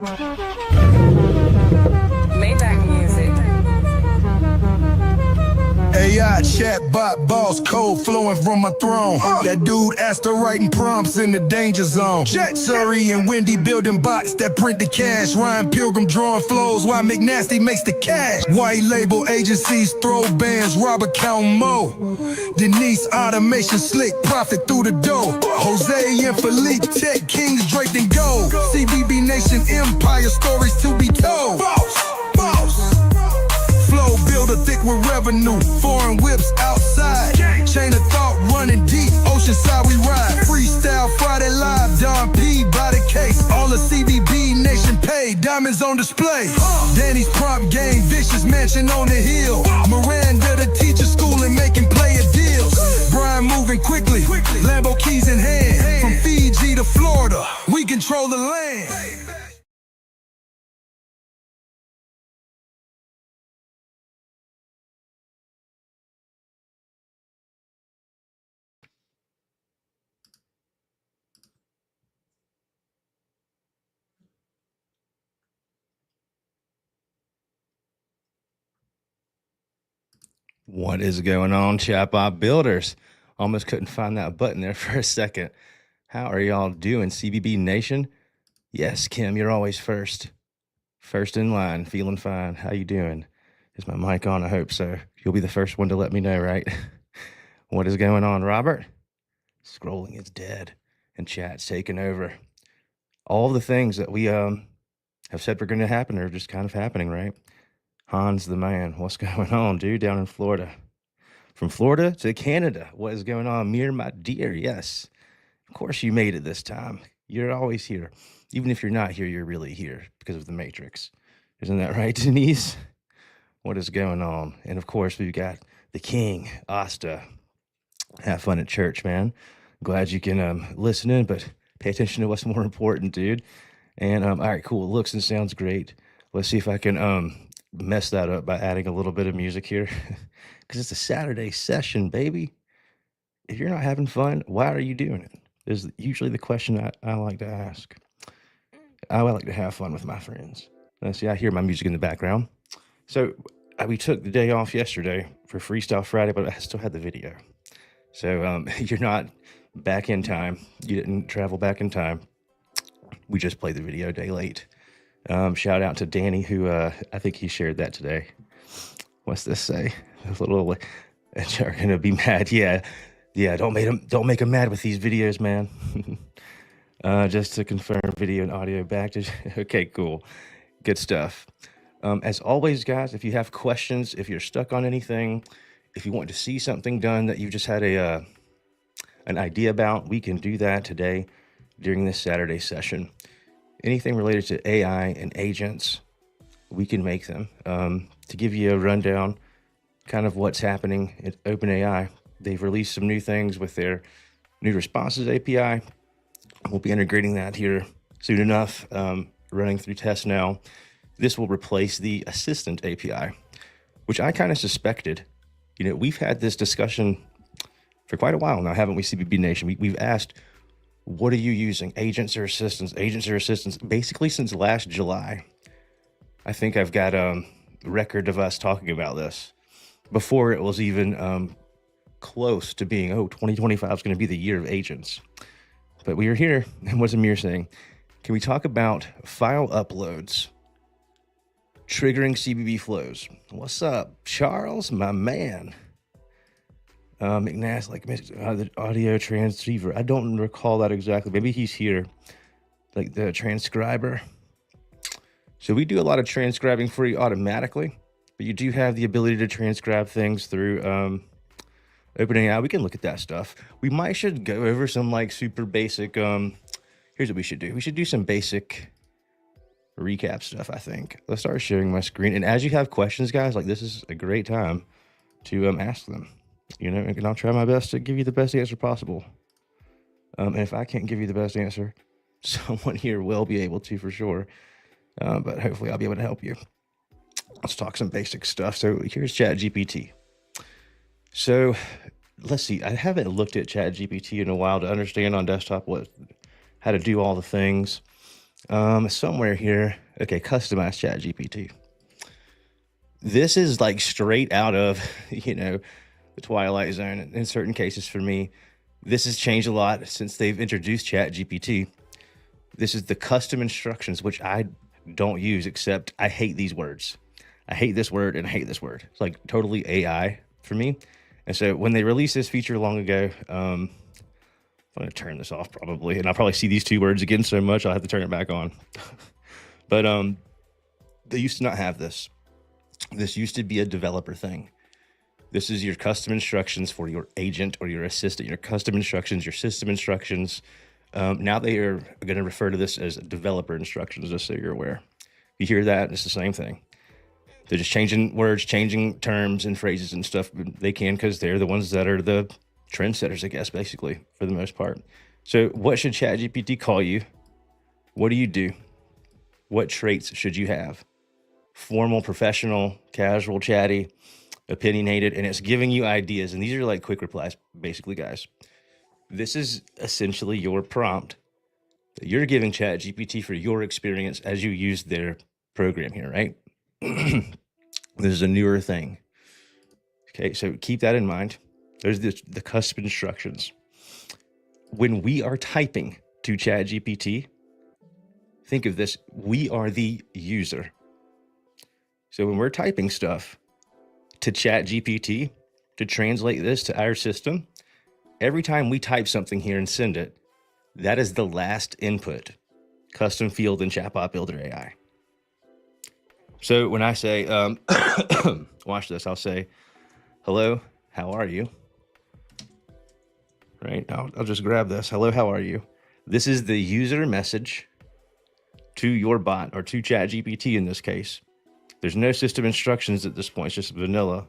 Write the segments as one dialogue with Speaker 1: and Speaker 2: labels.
Speaker 1: Maybach music.
Speaker 2: AI chatbot boss code flowing from my throne. That dude Astor writing prompts in the danger zone. Surrey and Wendy building bots that print the cash. Ryan Pilgrim drawing flows while McNasty makes the cash. White label agencies throw bands, Robert Count Mo. Denise automation slick profit through the door. Jose and Philippe tech kings draped in gold. CBB Nation empire stories to be told. Boss. Flow builder thick with revenue. Foreign whips outside. Chain of thought running deep. Oceanside we ride. Freestyle Friday live. Don P by the case. All the CBB Nation paid. Diamonds on display. Danny's prompt game. Vicious mansion on the hill. Miranda the teacher schooling making player deals. Brian moving quickly. Lambo keys in hand. From Fiji to Florida. We control the land.
Speaker 3: What is going on, Chatbot Builders? Almost couldn't find that button there for a second. How are y'all doing, CBB Nation? Yes, Kim, you're always first. First in line, feeling fine. How you doing? Is my mic on? I hope so. You'll be the first one to let me know, right? What is going on, Robert? Scrolling is dead, and chat's taking over. All the things that we have said were going to happen are just kind of happening, right? Hans the man, what's going on, dude, down in Florida? From Florida to Canada, what is going on? Mir, my dear, yes. Of course you made it this time. You're always here. Even if you're not here, you're really here because of the Matrix. Isn't that right, Denise? What is going on? And of course, we've got the king, Asta. Have fun at church, man. Glad you can listen in, but pay attention to what's more important, dude. And all right, cool. It looks and sounds great. Let's see if I can mess that up by adding a little bit of music here because it's a Saturday session, baby. If you're not having fun, why are you doing it? Is usually the question I like to ask. I like to have fun with my friends. See, I hear my music in the background. So we took the day off yesterday for Freestyle Friday, but I still had the video. So you're not back in time. You didn't travel back in time. We just played the video a day late. Shout out to Danny, who I think he shared that today. What's this say? A little, are gonna be mad. Yeah. Don't make them mad with these videos, man. Just to confirm, video and audio back to. Okay, cool, good stuff. As always, guys, if you have questions, if you're stuck on anything, if you want to see something done that you just had an idea about, we can do that today during this Saturday session. Anything related to AI and agents, we can make them. To give you a rundown, kind of what's happening at OpenAI, they've released some new things with their new responses API. We'll be integrating that here soon enough, running through tests now. This will replace the Assistant API, which I kind of suspected. You know, we've had this discussion for quite a while now, haven't we, CBB Nation? We've asked, what are you using? Agents or assistants? Agents or assistants? Basically since last July. I think I've got a record of us talking about this before it was even close to being, 2025 is going to be the year of agents. But we are here. And what's Amir saying? Can we talk about file uploads triggering CBB flows? What's up, Charles, my man? McNass, like the audio transceiver. I don't recall that exactly. Maybe he's here, like the transcriber. So we do a lot of transcribing for you automatically, but you do have the ability to transcribe things through OpenAI. We can look at that stuff. We should go over some like super basic. Here's what we should do. We should do some basic recap stuff, I think. Let's start sharing my screen. And as you have questions, guys, like this is a great time to ask them. You know, and I'll try my best to give you the best answer possible. And if I can't give you the best answer, someone here will be able to for sure. But hopefully I'll be able to help you. Let's talk some basic stuff. So here's ChatGPT. So let's see. I haven't looked at ChatGPT in a while to understand on desktop how to do all the things. Somewhere here. Okay, customize Chat GPT. This is like straight out of, the Twilight Zone in certain cases for me. This has changed a lot since they've introduced Chat GPT. This is the custom instructions, which I don't use, except I hate these words. I hate this word and I hate this word. It's like totally AI for me. And so when they released this feature long ago, I'm going to turn this off probably, and I'll probably see these two words again so much I'll have to turn it back on. But they used to not have this. This used to be a developer thing. This is your custom instructions for your agent or your assistant, your custom instructions, your system instructions. Now they are going to refer to this as developer instructions, just so you're aware. You hear that, it's the same thing. They're just changing words, changing terms and phrases and stuff. They can because they're the ones that are the trendsetters, I guess, basically, for the most part. So what should ChatGPT call you? What do you do? What traits should you have? Formal, professional, casual, chatty, opinionated, and it's giving you ideas. And these are like quick replies, basically, guys. This is essentially your prompt that you're giving ChatGPT for your experience as you use their program here, right? This is a newer thing. Okay, so keep that in mind. There's the custom instructions. When we are typing to ChatGPT, think of this, we are the user. So when we're typing stuff to ChatGPT to translate this to our system, every time we type something here and send it, that is the last input, custom field in Chatbot Builder AI. So when I say, watch this, I'll say, hello, how are you? Right, I'll just grab this. Hello, how are you? This is the user message to your bot, or to ChatGPT in this case. There's no system instructions at this point, it's just vanilla.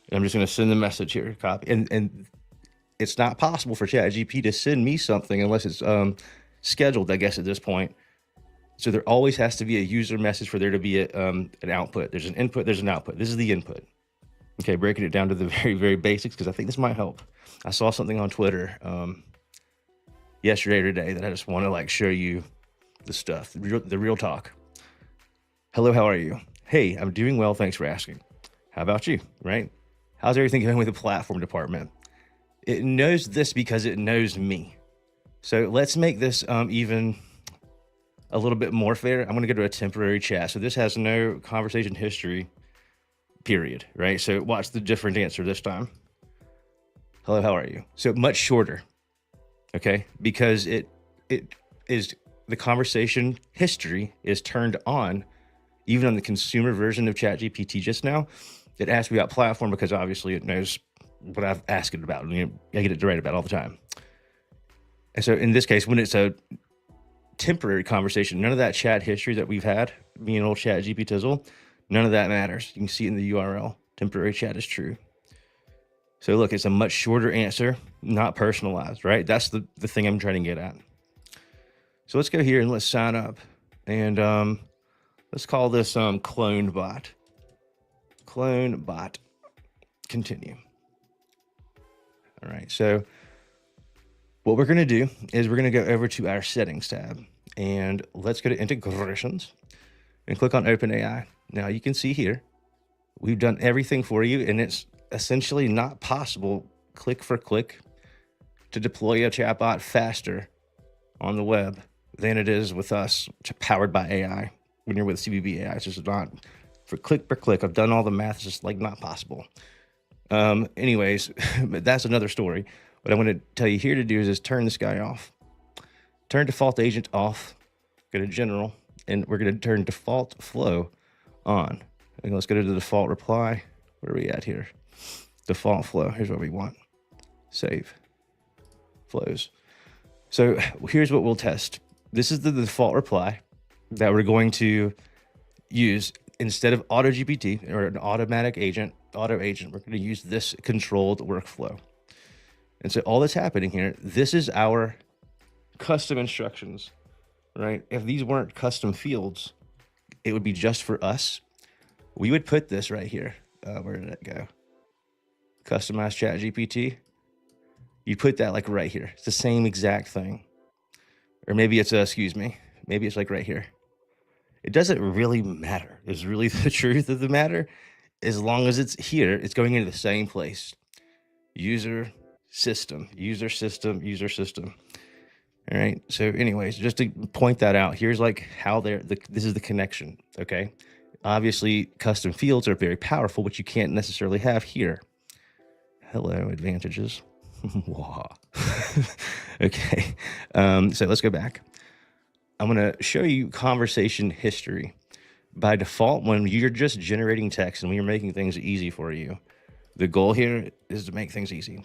Speaker 3: And I'm just gonna send the message here, copy. And it's not possible for ChatGPT to send me something unless it's scheduled, I guess, at this point. So there always has to be a user message for there to be an output. There's an input, there's an output. This is the input. Okay, breaking it down to the very, very basics, because I think this might help. I saw something on Twitter yesterday or today that I just want to like show you the stuff, the real talk. Hello, how are you? Hey, I'm doing well, thanks for asking. How about you, right? How's everything going with the platform department? It knows this because it knows me. So let's make this even a little bit more fair. I'm going to go to a temporary chat. So this has no conversation history, period, right? So watch the different answer this time. Hello, how are you? So much shorter, okay? Because it is, the conversation history is turned on, even on the consumer version of ChatGPT just now. It asked me about platform because obviously it knows what I've asked it about. I get it to write about all the time. And so in this case, when it's a temporary conversation, none of that chat history that we've had, me and old ChatGPT tizzle, none of that matters. You can see it in the URL. Temporary chat is true. So look, it's a much shorter answer, not personalized, right? That's the thing I'm trying to get at. So let's go here and let's sign up. And let's call this cloned bot. Clone bot. Continue. All right, so what we're gonna do is we're gonna go over to our settings tab and let's go to integrations and click on OpenAI. Now you can see here, we've done everything for you, and it's essentially not possible click for click to deploy a chatbot faster on the web than it is with us powered by AI. When you're with CBB AI, it's just not for click per click. I've done all the math, it's just like not possible. Anyways, but that's another story. What I'm going to tell you here to do is just turn this guy off. Turn default agent off. Go to general, and we're going to turn default flow on. And let's go to the default reply. Where are we at here? Default flow. Here's what we want. Save. Flows. So here's what we'll test. This is the default reply that we're going to use instead of AutoGPT or an automatic agent, auto agent. We're going to use this controlled workflow. And so all that's happening here, this is our custom instructions, right? If these weren't custom fields, it would be just for us. We would put this right here. Where did it go? Customize ChatGPT. You put that like right here. It's the same exact thing. Or maybe it's, excuse me, Maybe it's like right here. It doesn't really matter. It's really the truth of the matter. As long as it's here, it's going into the same place. User, system, user, system, user, system. All right. So anyways, just to point that out, here's like how this is the connection. Okay. Obviously, custom fields are very powerful, which you can't necessarily have here. Hello, advantages. Okay. So let's go back. I'm going to show you conversation history. By default, when you're just generating text and when you're making things easy for you, the goal here is to make things easy.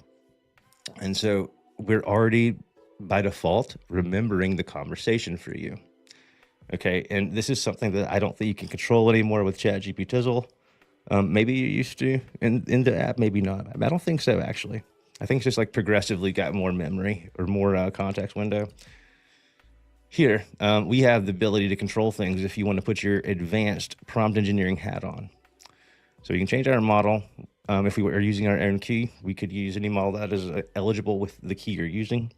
Speaker 3: And so we're already, by default, remembering the conversation for you. Okay, and this is something that I don't think you can control anymore with ChatGPT. Maybe you used to in the app, maybe not. I don't think so, actually. I think it's just like progressively got more memory or more context window. Here, we have the ability to control things if you want to put your advanced prompt engineering hat on. So you can change our model. If we were using our own key, we could use any model that is eligible with the key you're using.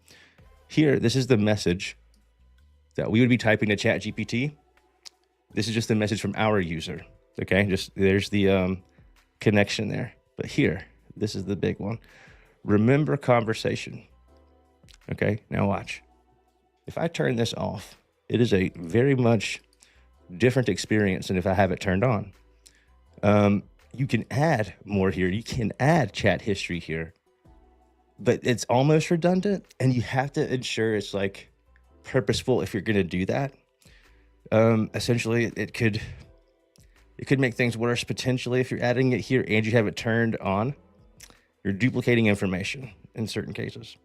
Speaker 3: Here, this is the message that we would be typing to ChatGPT. This is just the message from our user. Okay, just there's the connection there. But here, this is the big one. Remember conversation. Okay, now watch. If I turn this off, it is a very much different experience than if I have it turned on. You can add more here. You can add chat history here, but it's almost redundant, and you have to ensure it's like purposeful if you're going to do that. Essentially, it could make things worse potentially if you're adding it here and you have it turned on. You're duplicating information in certain cases.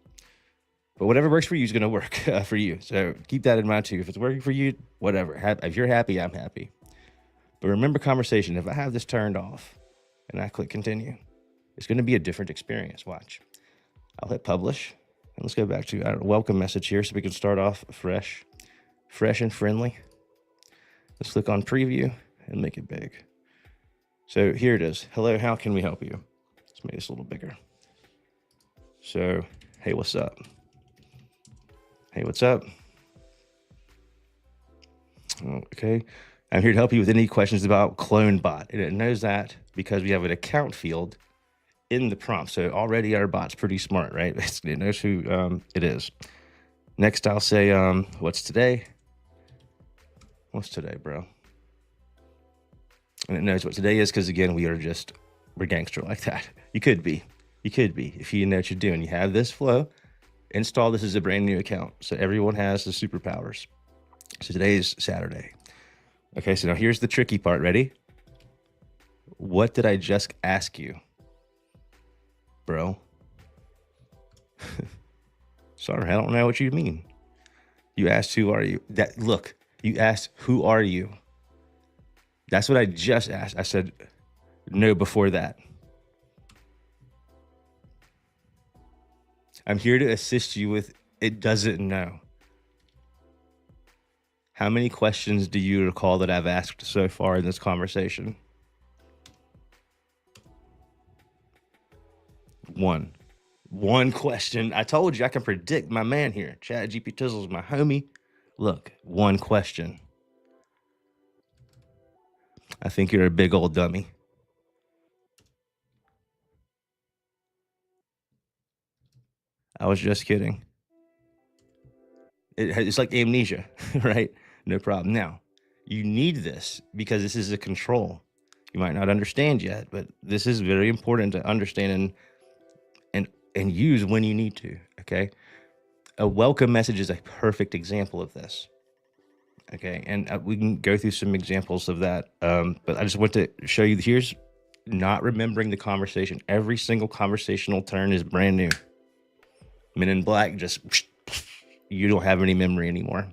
Speaker 3: But whatever works for you is going to work for you. So keep that in mind too. If it's working for you, whatever. If you're happy, I'm happy. But remember conversation. If I have this turned off and I click continue, it's going to be a different experience. Watch. I'll hit publish. And let's go back to our welcome message here so we can start off fresh and friendly. Let's click on preview and make it big. So here it is. Hello, how can we help you? Let's make this a little bigger. So, hey, what's up? Hey, what's up? Okay. I'm here to help you with any questions about CloneBot. And it knows that because we have an account field in the prompt. So already our bot's pretty smart, right? It knows who it is. Next, I'll say, what's today? What's today, bro? And it knows what today is because, again, we're gangster like that. You could be if you know what you're doing. You have this flow. Install this as a brand new account. So everyone has the superpowers. So today is Saturday. Okay, so now here's the tricky part. Ready? What did I just ask you, bro? Sorry, I don't know what you mean. You asked, who are you? Look, you asked, who are you? That's what I just asked. I said, no before that. I'm here to assist you with it doesn't know. How many questions do you recall that I've asked so far in this conversation? One question. I told you I can predict my man here. ChatGPT is my homie. Look, one question. I think you're a big old dummy. I was just kidding. It's like amnesia, right? No problem. Now, you need this because this is a control. You might not understand yet, but this is very important to understand and use when you need to, okay? A welcome message is a perfect example of this, okay? And we can go through some examples of that, but I just want to show you, here's not remembering the conversation. Every single conversational turn is brand new. Men in Black, just you don't have any memory anymore.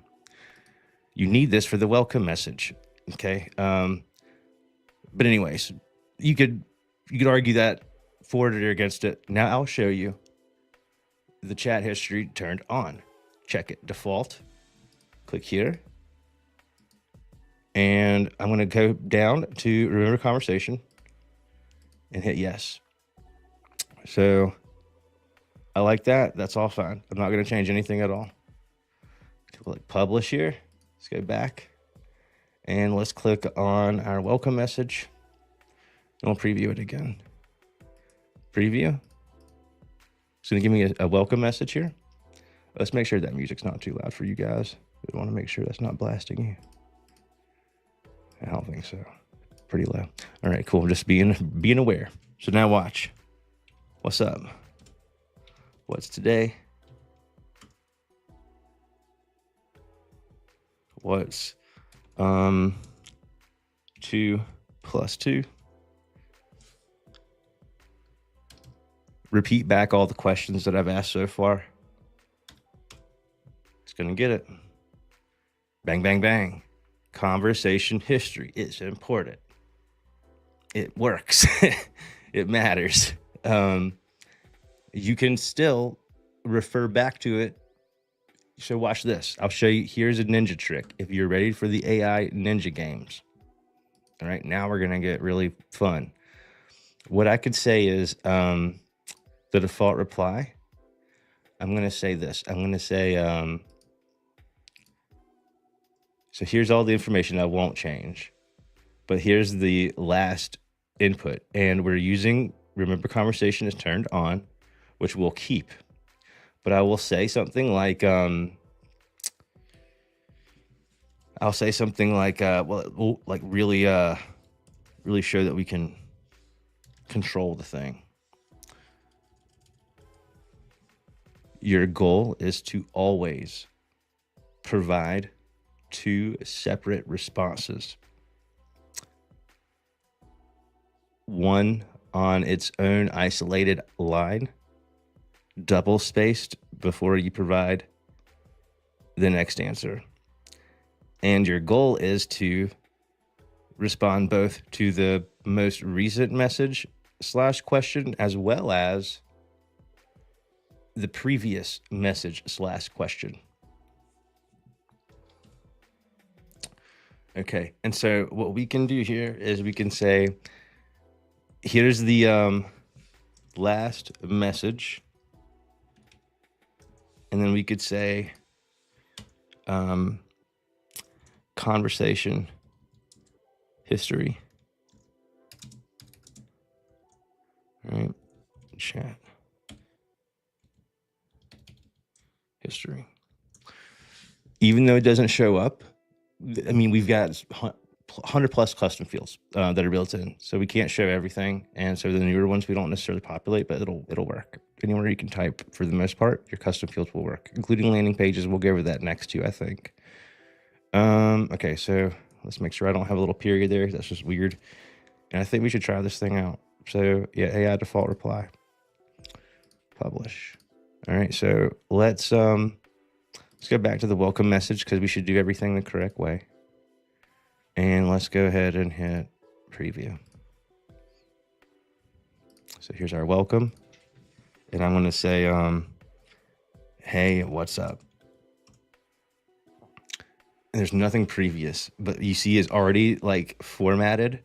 Speaker 3: You need this for the welcome message, okay? But anyways, you could argue that for it or against it. Now I'll show you the chat history turned on. Check it, default. Click here. And I'm going to go down to remember conversation and hit yes. So I like that. That's all fine. I'm not going to change anything at all. Click publish here. Let's go back and let's click on our welcome message. And we'll preview it again. Preview. It's going to give me a welcome message here. Let's make sure that music's not too loud for you guys. We want to make sure that's not blasting you. I don't think so. Pretty low. All right, cool. Just being aware. So now watch. What's up? What's today? What's 2 plus 2? Repeat back all the questions that I've asked so far. It's gonna get it. Bang, bang, bang. Conversation history is important. It works. It matters. You can still refer back to it. So watch this. I'll show you. Here's a ninja trick. If you're ready for the AI ninja games. All right, now we're going to get really fun. What I could say is the default reply. I'm going to say this. I'm going to say, so here's all the information I won't change. But here's the last input. And we're using, remember, conversation is turned on, which we'll keep. But I will say something like, I'll say something like, well, like really show that we can control the thing. Your goal is to always provide 2 separate responses. One on its own isolated line, double spaced before you provide the next answer. And your goal is to respond both to the most recent message / question as well as the previous message / question. Okay, and so what we can do here is we can say, here's the last message. And then we could say conversation history. All right, chat history. Even though it doesn't show up, I mean, we've got 100 plus custom fields that are built in, so we can't show everything. And so the newer ones we don't necessarily populate, but it'll work. Anywhere you can type, for the most part, your custom fields will work, including landing pages. We'll go over that next too, I think. Okay, so let's make sure I don't have a little period there. That's just weird. And I think we should try this thing out. So yeah, AI default reply, publish. All right, so let's go back to the welcome message because we should do everything the correct way. And let's go ahead and hit preview. So here's our welcome. And I'm going to say, hey, what's up? And there's nothing previous, but you see it's already like formatted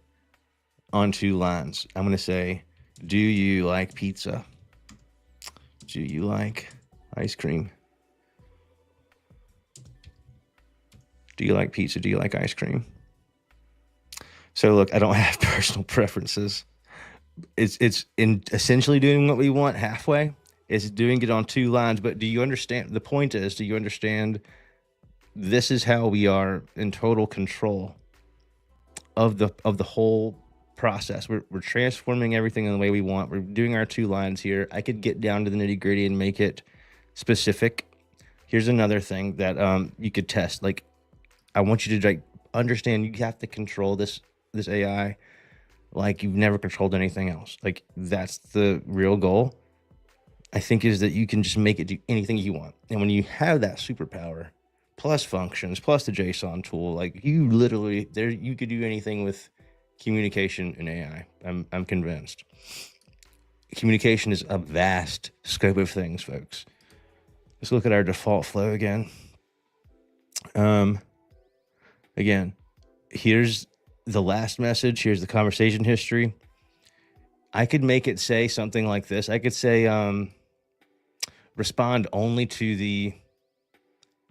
Speaker 3: on 2 lines. I'm going to say, do you like pizza? Do you like ice cream? Do you like pizza? Do you like ice cream? So look, I don't have personal preferences. It's in essentially doing what we want halfway. It's doing it on 2 lines, but do you understand? The point is, do you understand? This is how we are in total control of the whole process. We're transforming everything in the way we want. We're doing our 2 lines here. I could get down to the nitty gritty and make it specific. Here's another thing that you could test. Like, I want you to like understand you have to control this AI like you've never controlled anything else. Like, that's the real goal, I think, is that you can just make it do anything you want. And when you have that superpower, plus functions, plus the JSON tool, like you literally, you could do anything with communication and AI. I'm convinced. Communication is a vast scope of things, folks. Let's look at our default flow again. Again, here's the last message. Here's the conversation history. I could make it say something like this. I could say, respond only to the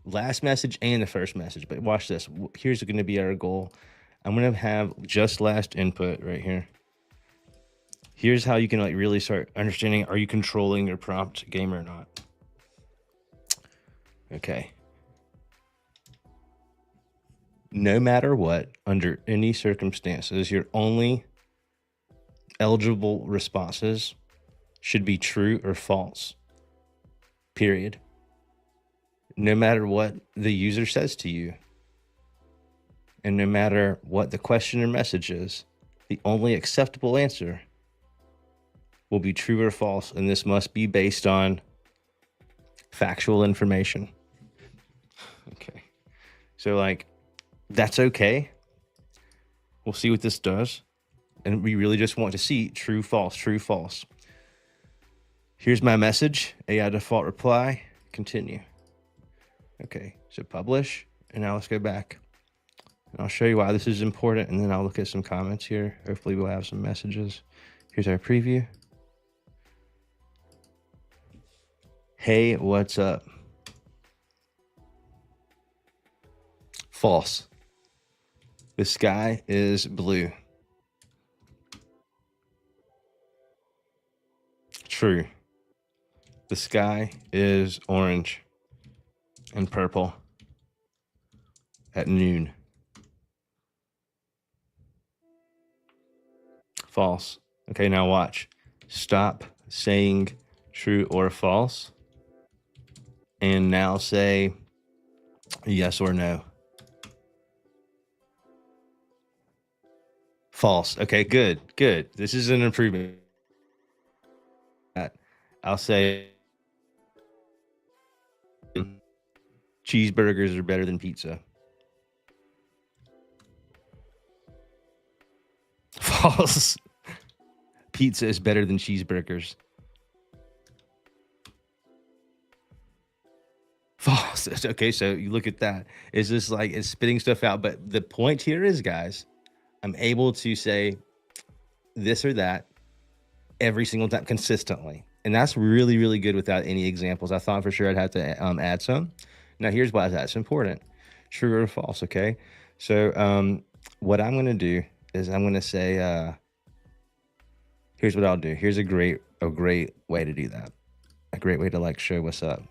Speaker 3: last message and the first message. But watch this. Here's going to be our goal. I'm going to have just last input right here. Here's how you can like really start understanding, are you controlling your prompt game or not? Okay. No matter what, under any circumstances, your only eligible responses should be true or false. Period. No matter what the user says to you, and no matter what the question or message is, the only acceptable answer will be true or false, and this must be based on factual information. Okay. So like, that's okay. We'll see what this does. And we really just want to see true, false, true, false. Here's my message, AI default reply, continue. Okay, so publish, and now let's go back. And I'll show you why this is important, and then I'll look at some comments here. Hopefully we'll have some messages. Here's our preview. Hey, what's up? False. The sky is blue. True. The sky is orange and purple at noon. False. Okay, now watch. Stop saying true or false. And now say yes or no. False. Okay, good, good. This is an improvement. I'll say cheeseburgers are better than pizza. False. Pizza is better than cheeseburgers. False. Okay, so you look at that. It's just like it's spitting stuff out. But the point here is, guys, I'm able to say this or that every single time consistently. And that's really, really good without any examples. I thought for sure I'd have to add some. Now, here's why that's important. True or false, okay? So what I'm going to do is I'm going to say, here's what I'll do. Here's a great way to do that. A great way to like show what's up.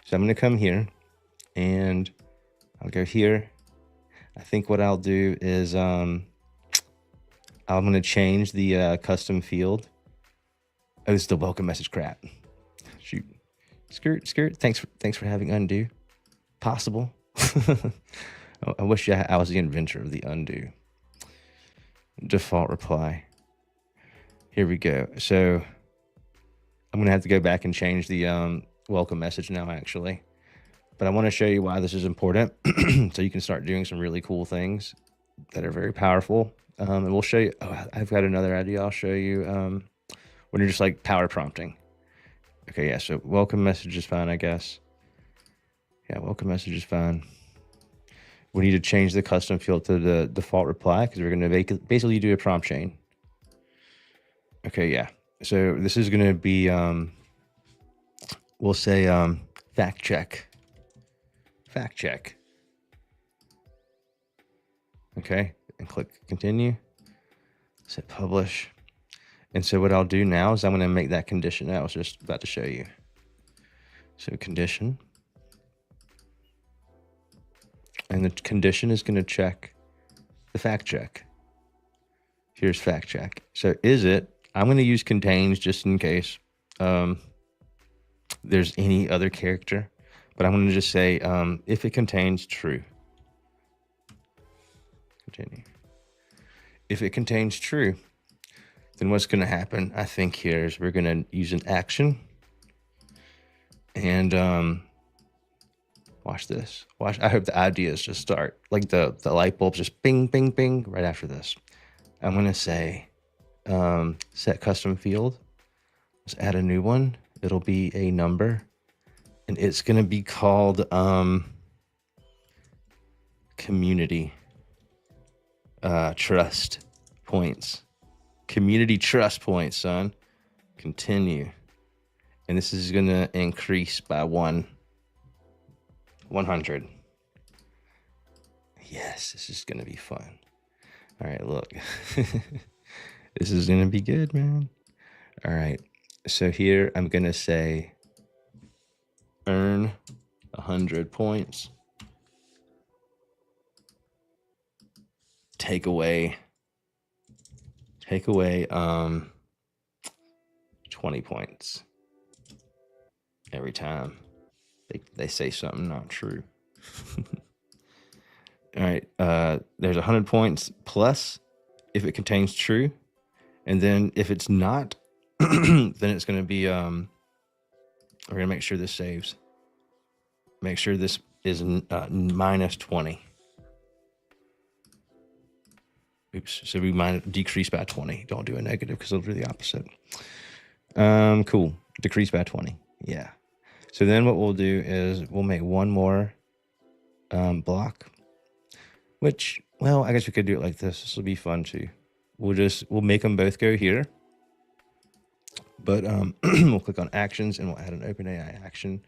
Speaker 3: So I'm going to come here and I'll go here. I think what I'll do is I'm going to change the custom field. Oh, it's the welcome message crap. Shoot. Skirt. Thanks for having undo. Possible. I wish I was the inventor of the undo. Default reply. Here we go. So I'm going to have to go back and change the welcome message now, actually. But I want to show you why this is important so you can start doing some really cool things that are very powerful. And we'll show you. Oh, I've got another idea. I'll show you when you're just like power prompting. Okay, yeah, so welcome message is fine, I guess. Yeah, welcome message is fine. We need to change the custom field to the default reply because we're going to basically do a prompt chain. Okay, yeah. So this is going to be, we'll say fact check. Fact check. Okay, and click continue. Set publish. And so what I'll do now is I'm going to make that condition that I was just about to show you. So condition. And the condition is going to check the fact check. Here's fact check. So is it, I'm going to use contains just in case there's any other character. But I'm going to just say if it contains true. Continue. If it contains true, then what's going to happen, I think, here is we're going to use an action. And watch this. Watch. I hope the ideas just start. Like the light bulbs just bing, bing, bing right after this. I'm going to say set custom field. Let's add a new one. It'll be a number. And it's going to be called community trust points. Community trust points, son. Continue. And this is going to increase by 1. 100. Yes, this is going to be fun. All right, look. This is going to be good, man. All right. So here I'm going to say earn 100 points. Take away 20 points every time they say something not true. All right, there's 100 points plus if it contains true, and then if it's not, then it's going to be we're going to make sure this saves. Make sure this is minus 20. Oops, so we decrease by 20. Don't do a negative because it'll do the opposite. Cool. Decrease by 20. Yeah. So then what we'll do is we'll make one more block, which, well, I guess we could do it like this. This will be fun too. We'll make them both go here, but we'll click on actions and we'll add an OpenAI action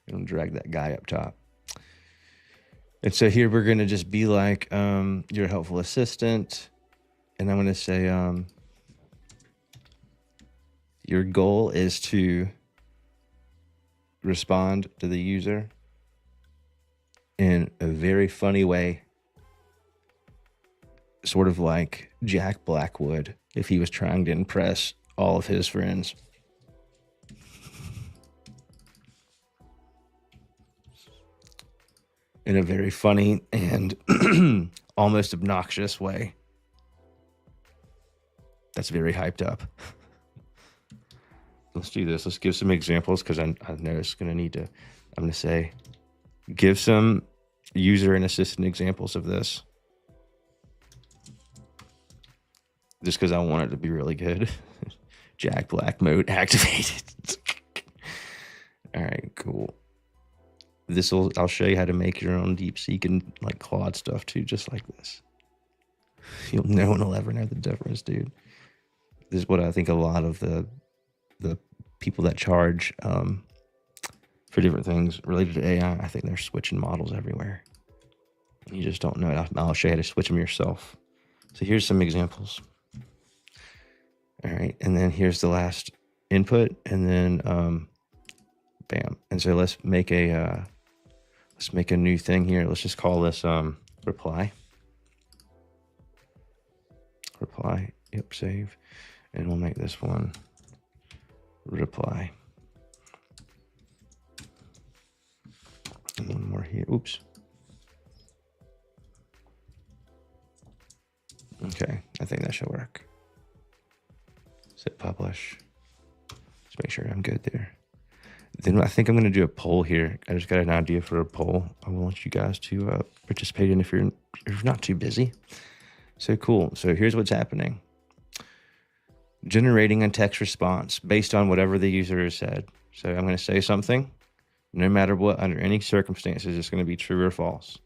Speaker 3: and we'll drag that guy up top. And so here we're going to just be like your helpful assistant. And I'm going to say your goal is to respond to the user in a very funny way, sort of like Jack Black would if he was trying to impress all of his friends. In a very funny and almost obnoxious way. That's very hyped up. Let's do this. Let's give some examples because I know it's going to need to. I'm going to say, give some user and assistant examples of this. Just because I want it to be really good. Jack Black mode activated. All right, cool. I'll show you how to make your own DeepSeek and like Claude stuff too, just like this. No one will ever know the difference, dude. This is what I think a lot of the people that charge for different things related to AI, I think they're switching models everywhere. You just don't know it. I'll show you how to switch them yourself. So here's some examples. All right, and then here's the last input, and then bam. And so let's make a new thing here. Let's just call this reply. Yep, save. And we'll make this one reply. And one more here. Oops. Okay, I think that should work. Hit publish. Let's make sure I'm good there. Then I think I'm going to do a poll here. I just got an idea for a poll I want you guys to participate in if you're not too busy. So cool. So here's what's happening. Generating a text response based on whatever the user has said. So I'm going to say something. No matter what, under any circumstances, it's going to be true or false.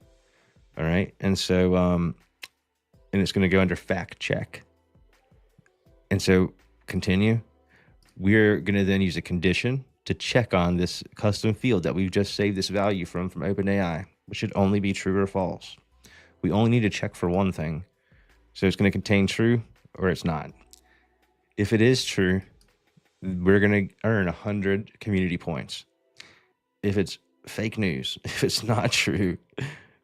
Speaker 3: All right. And so, and it's going to go under fact check. And so continue. We're going to then use a condition to check on this custom field that we've just saved this value from OpenAI, which should only be true or false. We only need to check for one thing. So it's going to contain true or it's not. If it is true, we're going to earn 100 community points. If it's fake news, if it's not true,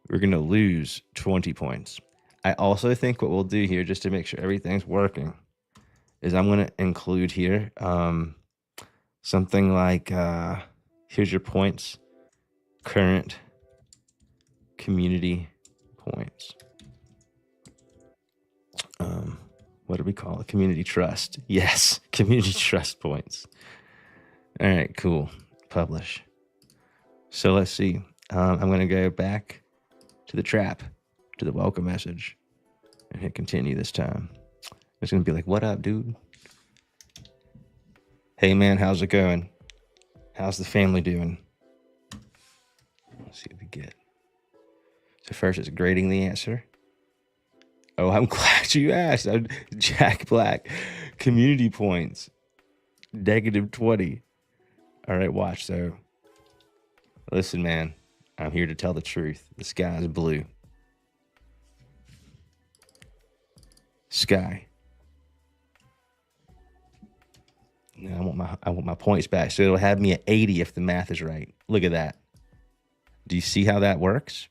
Speaker 3: we're going to lose 20 points. I also think what we'll do here, just to make sure everything's working, is I'm going to include here something like, here's your points, current community points. What do we call it? Community trust. Yes, community trust points. All right, cool. Publish. So let's see. I'm going to go back to the trap, to the welcome message, and hit continue this time. It's going to be like, what up, dude? Hey, man, how's it going? How's the family doing? Let's see what we get. So first it's grading the answer. Oh, I'm glad you asked. Jack Black, community points, -20. All right, watch. So listen, man, I'm here to tell the truth. The sky is blue. Sky. Now I want my points back. So it'll have me at 80 if the math is right. Look at that. Do you see how that works?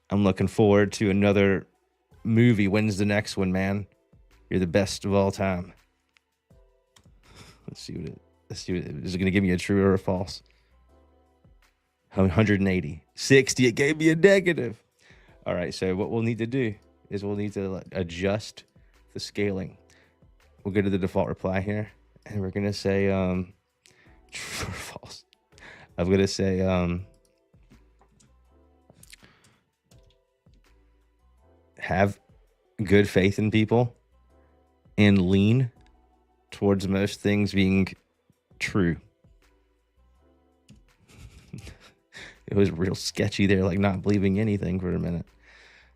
Speaker 3: I'm looking forward to another movie. When's the next one, man? You're the best of all time. Let's see what is it going to give me a true or a false? 180. 60. It gave me a negative. All right. So what we'll need to do is we'll need to adjust the scaling. We'll go to the default reply here, and we're going to say true or false. I'm going to say have good faith in people and lean towards most things being true. It was real sketchy there, like not believing anything for a minute.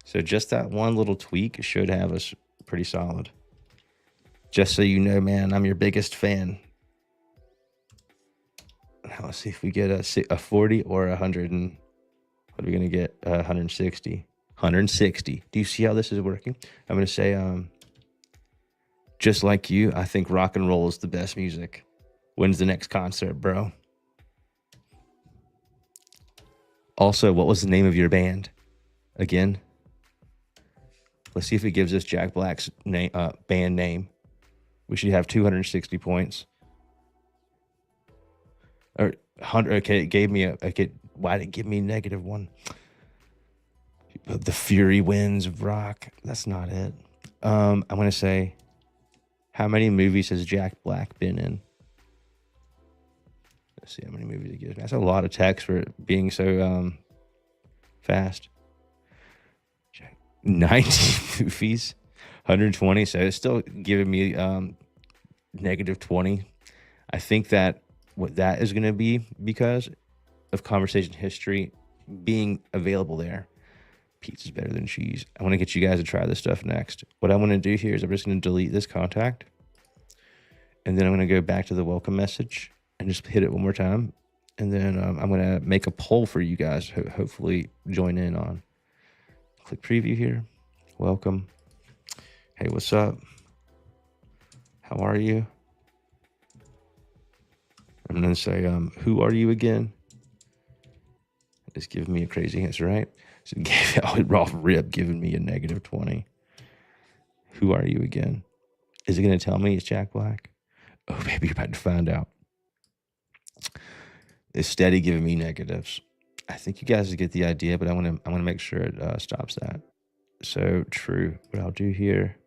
Speaker 3: So just that one little tweak should have us pretty solid. Just so you know, man, I'm your biggest fan. Now let's see if we get a 40 or 100 and what are we going to get? 160. 160. Do you see how this is working? I'm going to say, just like you, I think rock and roll is the best music. When's the next concert, bro? Also, what was the name of your band? Again? Let's see if it gives us Jack Black's name, band name. We should have 260 points. Or 100. Okay, it gave me why did it give me -1? The Fury Winds of Rock. That's not it. I'm going to say, how many movies has Jack Black been in? Let's see how many movies it gives me. That's a lot of text for it being so fast. 90 movies, 120. So it's still giving me -20. I think that what that is going to be because of conversation history being available there. Pizza's better than cheese. I want to get you guys to try this stuff next. What I want to do here is I'm just going to delete this contact. And then I'm going to go back to the welcome message and just hit it one more time. And then I'm going to make a poll for you guys, hopefully join in on. Click preview here. Welcome. Hey, what's up? How are you? I'm going to say, who are you again? It's giving me a crazy answer, right? So it gave it raw rip, giving me a -20. Who are you again? Is it going to tell me it's Jack Black? Oh, baby, you're about to find out. It's steady giving me negatives. I think you guys get the idea, but I want to make sure it stops that. So true. What I'll do here.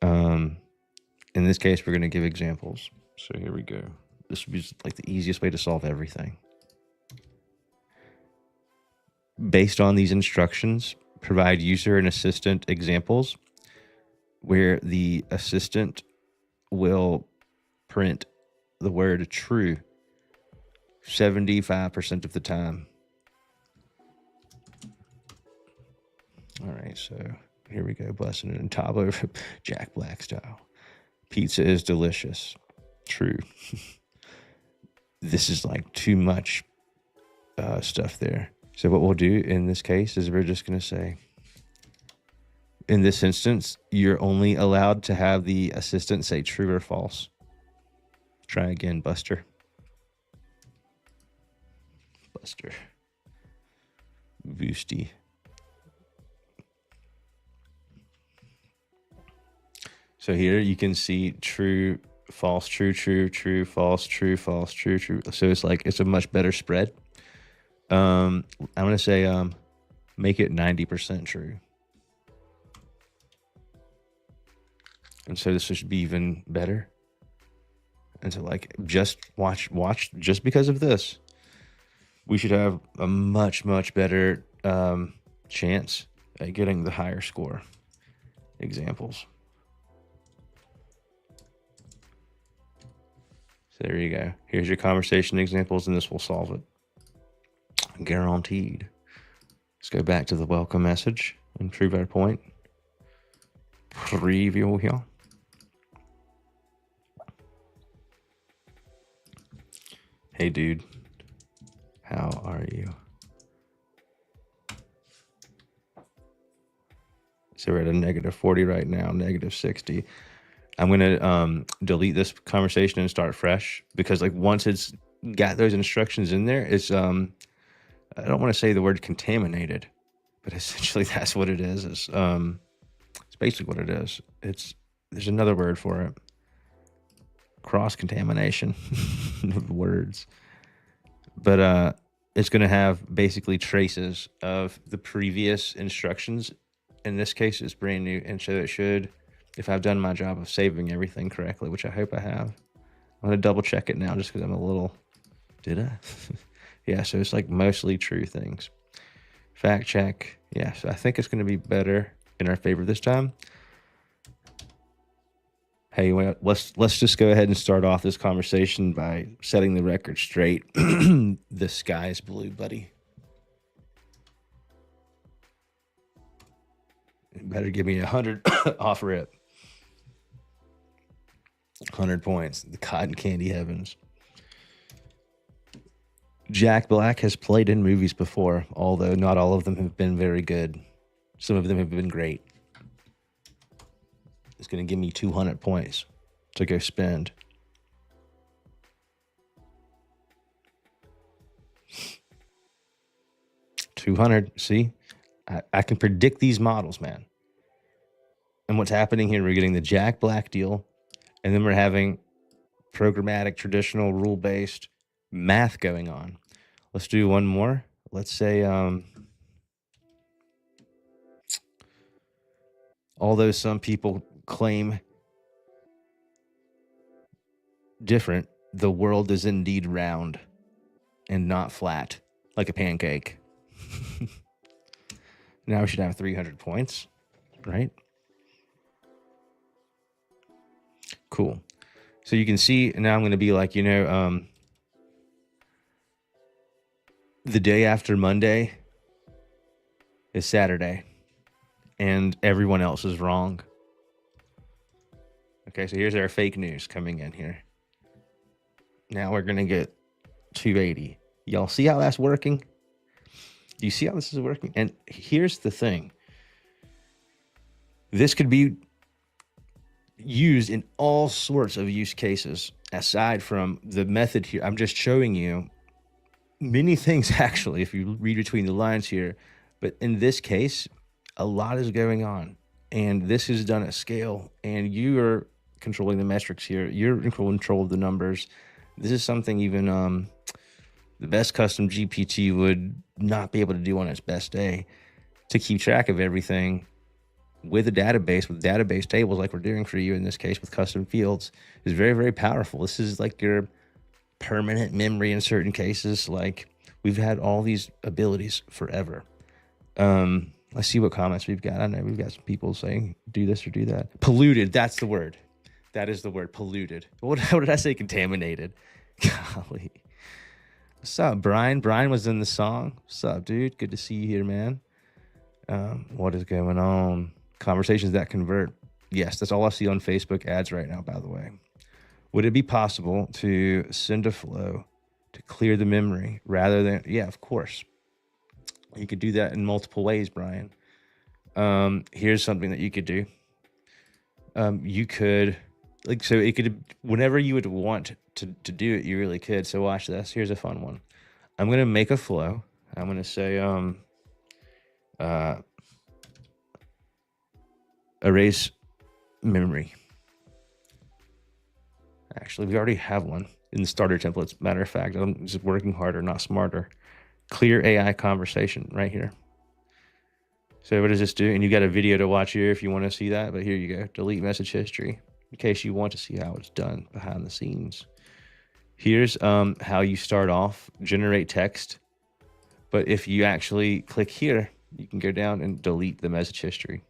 Speaker 3: In this case, we're going to give examples. So here we go. This would be like the easiest way to solve everything. Based on these instructions, provide user and assistant examples where the assistant will print the word true 75% of the time. All right, so here we go, busting it in top over Jack Black style. Pizza is delicious. True. This is like too much stuff there. So what we'll do in this case is we're just going to say, in this instance, you're only allowed to have the assistant say true or false. Try again, Buster. Buster. Boosty. So here you can see true, false, true, true, true, false, true, false, true, true. So it's like, it's a much better spread. I'm going to say, make it 90% true. And so this should be even better. And so like, just watch, just because of this, we should have a much, much better, chance at getting the higher score examples. So there you go. Here's your conversation examples, and this will solve it. Guaranteed. Let's go back to the welcome message and prove our point. Preview here. Hey, dude. How are you? So we're at a -40 right now, -60. I'm going to delete this conversation and start fresh, because like once it's got those instructions in there, it's I don't want to say the word contaminated, but essentially that's what it is. It's basically what it is. There's another word for it. Cross-contamination of words. But it's going to have basically traces of the previous instructions. In this case, it's brand new, and so it should, if I've done my job of saving everything correctly, which I hope I have. I'm going to double check it now just because I'm a little... Did I? Yeah, so it's like mostly true things. Fact check. Yeah, so I think it's going to be better in our favor this time. Hey, let's just go ahead and start off this conversation by setting the record straight. The sky's blue, buddy. You better give me 100 off rip. 100 points. The cotton candy heavens. Jack Black has played in movies before, although not all of them have been very good. Some of them have been great. It's going to give me 200 points to go spend. $200. See, I can predict these models, man. And what's happening here, we're getting the Jack Black deal, and then we're having programmatic, traditional, rule-based math going on. Let's do one more. Let's say although some people claim different, the world is indeed round and not flat like a pancake. Now we should have 300 points, right? Cool. So you can see now I'm going to be like, the day after Monday is Saturday and everyone else is wrong. Okay, so here's our fake news coming in here. Now we're going to get 280. Y'all see how that's working? Do you see how this is working? And here's the thing. This could be used in all sorts of use cases aside from the method here. I'm just showing you many things, actually, if you read between the lines here. But in this case, a lot is going on. And this is done at scale. And you are controlling the metrics here. You're in control of the numbers. This is something even the best custom GPT would not be able to do on its best day, to keep track of everything with a database, with database tables like we're doing for you in this case with custom fields, is very, very powerful. This is like your permanent memory in certain cases. Like, we've had all these abilities forever. Let's see what comments we've got. I know we've got some people saying do this or do that. Polluted, that's the word. That is the word, polluted. What did I say? Contaminated. Golly. What's up, Brian? Brian was in the song. What's up, dude? Good to see you here, man. What is going on? Conversations that convert. Yes, that's all I see on Facebook ads right now, by the way. Would it be possible to send a flow to clear the memory rather than... Yeah, of course. You could do that in multiple ways, Brian. Here's something that you could do. You could... so it could... Whenever you would want to do it, you really could. So watch this. Here's a fun one. I'm going to make a flow. I'm going to say... erase memory. Actually, we already have one in the starter templates. Matter of fact, I'm just working harder, not smarter. Clear AI conversation right here. So what does this do? And you got a video to watch here if you want to see that. But here you go. Delete message history in case you want to see how it's done behind the scenes. Here's how you start off. Generate text. But if you actually click here, you can go down and delete the message history.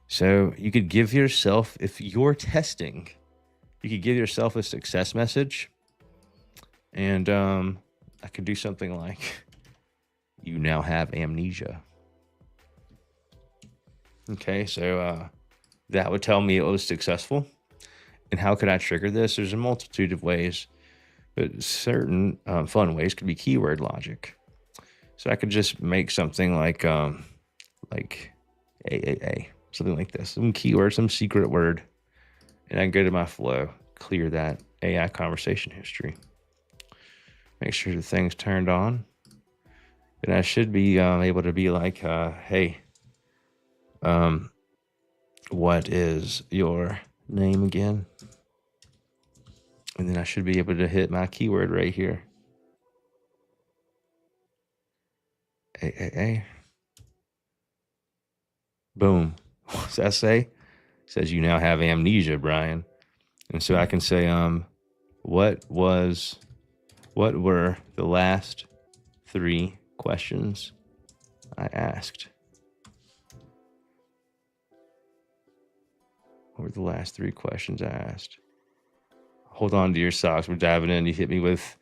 Speaker 3: So you could give yourself, if you're testing, you could give yourself a success message. And I could do something like, you now have amnesia. Okay, so that would tell me it was successful. And how could I trigger this? There's a multitude of ways. But certain fun ways could be keyword logic. So I could just make something like AAA, something like this, some keyword, some secret word, and I can go to my flow, clear that AI conversation history, make sure the thing's turned on, and I should be able to be like, hey, what is your name again? And then I should be able to hit my keyword right here. AAA. Boom. What's that say? It says you now have amnesia, Brian. And so I can say, what were the last 3 questions I asked? What were the last 3 questions I asked? Hold on to your socks. We're diving in. You hit me with,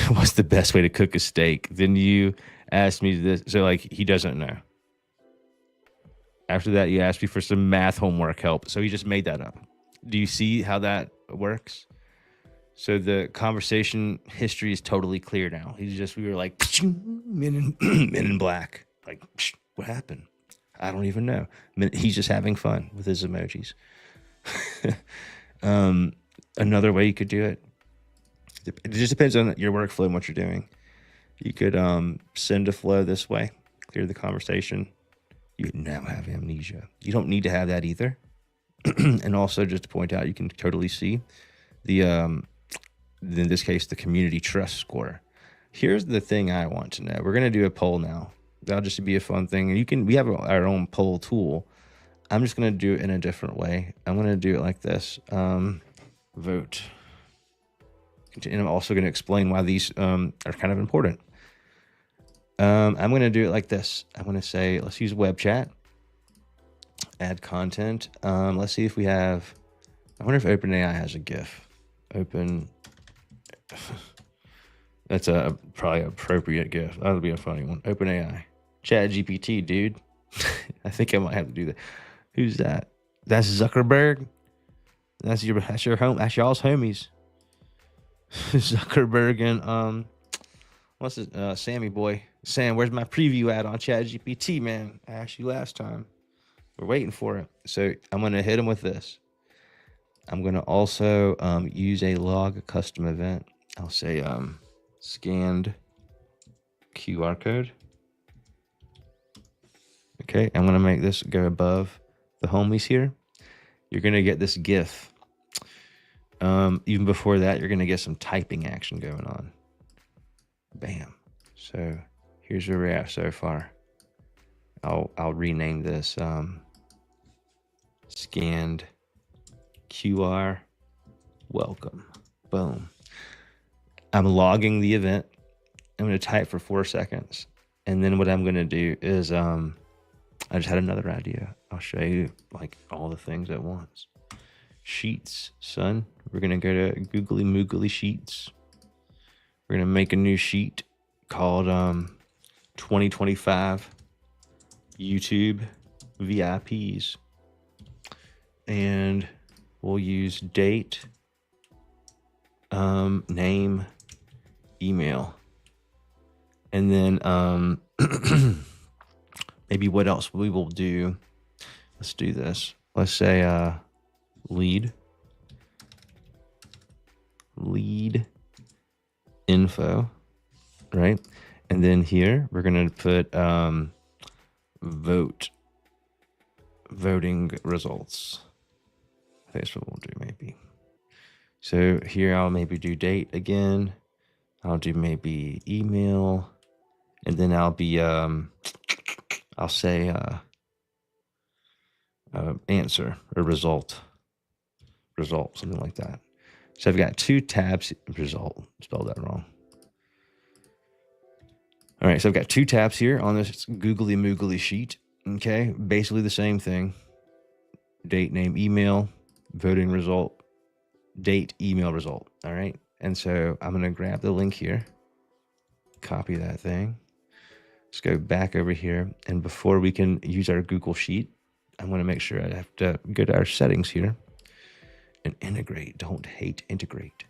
Speaker 3: what's the best way to cook a steak? Then you asked me this. So like, he doesn't know. After that, you asked me for some math homework help. So he just made that up. Do you see how that works? So the conversation history is totally clear now. We were like, men in black. Like, what happened? I don't even know. He's just having fun with his emojis. Another way you could do it, it just depends on your workflow and what you're doing. You could send a flow this way, clear the conversation. You now have amnesia. You don't need to have that either. And also, just to point out, you can totally see the, in this case, the community trust score. Here's the thing I want to know. We're going to do a poll now. That'll just be a fun thing. And we have our own poll tool. I'm just going to do it in a different way. I'm going to do it like this. Vote. And I'm also going to explain why these are kind of important. I'm going to do it like this. I'm going to say, let's use web chat. Add content. Let's see if we have, I wonder if OpenAI has a GIF. That's a probably appropriate GIF. That'll be a funny one. OpenAI. ChatGPT, dude. I think I might have to do that. Who's that? That's Zuckerberg. That's y'all's homies. Zuckerberg and what's it? Sammy boy. Sam, where's my preview at on ChatGPT, man? I asked you last time. We're waiting for it. So I'm gonna hit him with this. I'm gonna also use a log custom event. I'll say scanned QR code. Okay, I'm gonna make this go above the homies here. You're gonna get this GIF. Even before that, you're gonna get some typing action going on. Bam. So here's where we're at so far. I'll rename this scanned QR welcome. Boom. I'm logging the event. I'm going to type for 4 seconds. And then what I'm going to do is I just had another idea. I'll show you like all the things at once. Sheets, son. We're going to go to Googly Moogly Sheets. We're going to make a new sheet called 2025 YouTube VIPs. And we'll use date, name, email. And then maybe what else we will do. Let's do this. Let's say lead info, right? And then here we're going to put voting results. I think that's what we'll do maybe. So here I'll maybe do date again. I'll do maybe email, and then I'll be I'll say answer or result, something like that. So I've got 2 tabs. Result, spelled that wrong. All right, so I've got 2 tabs here on this googly moogly sheet. Okay, basically the same thing. Date, name, email, voting result, date, email, result. All right, and so I'm gonna grab the link here, copy that thing. Let's go back over here, and before we can use our Google Sheet, I'm gonna make sure I have to go to our settings here and integrate. Don't hate, integrate.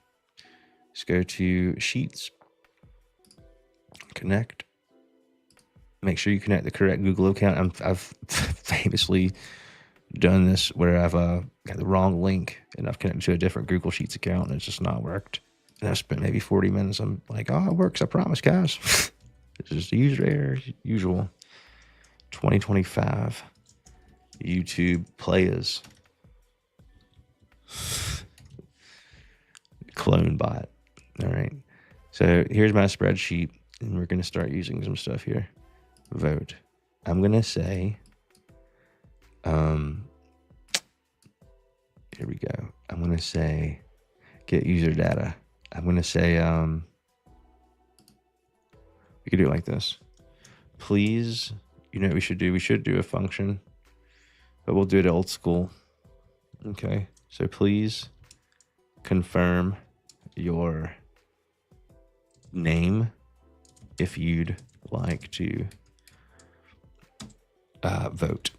Speaker 3: Let's go to Sheets, connect. Make sure you connect the correct Google account. I've famously done this where I've got the wrong link and I've connected to a different Google Sheets account and it's just not worked. And I've spent maybe 40 minutes. I'm like, oh, it works. I promise, guys. It's just a user error, usual. 2025 YouTube players. Clone bot. All right. So here's my spreadsheet and we're going to start using some stuff here. Vote. I'm going to say, here we go. I'm going to say, get user data. I'm going to say, we could do it like this. Please, you know what we should do? We should do a function, but we'll do it old school. Okay. So please confirm your name if you'd like to vote.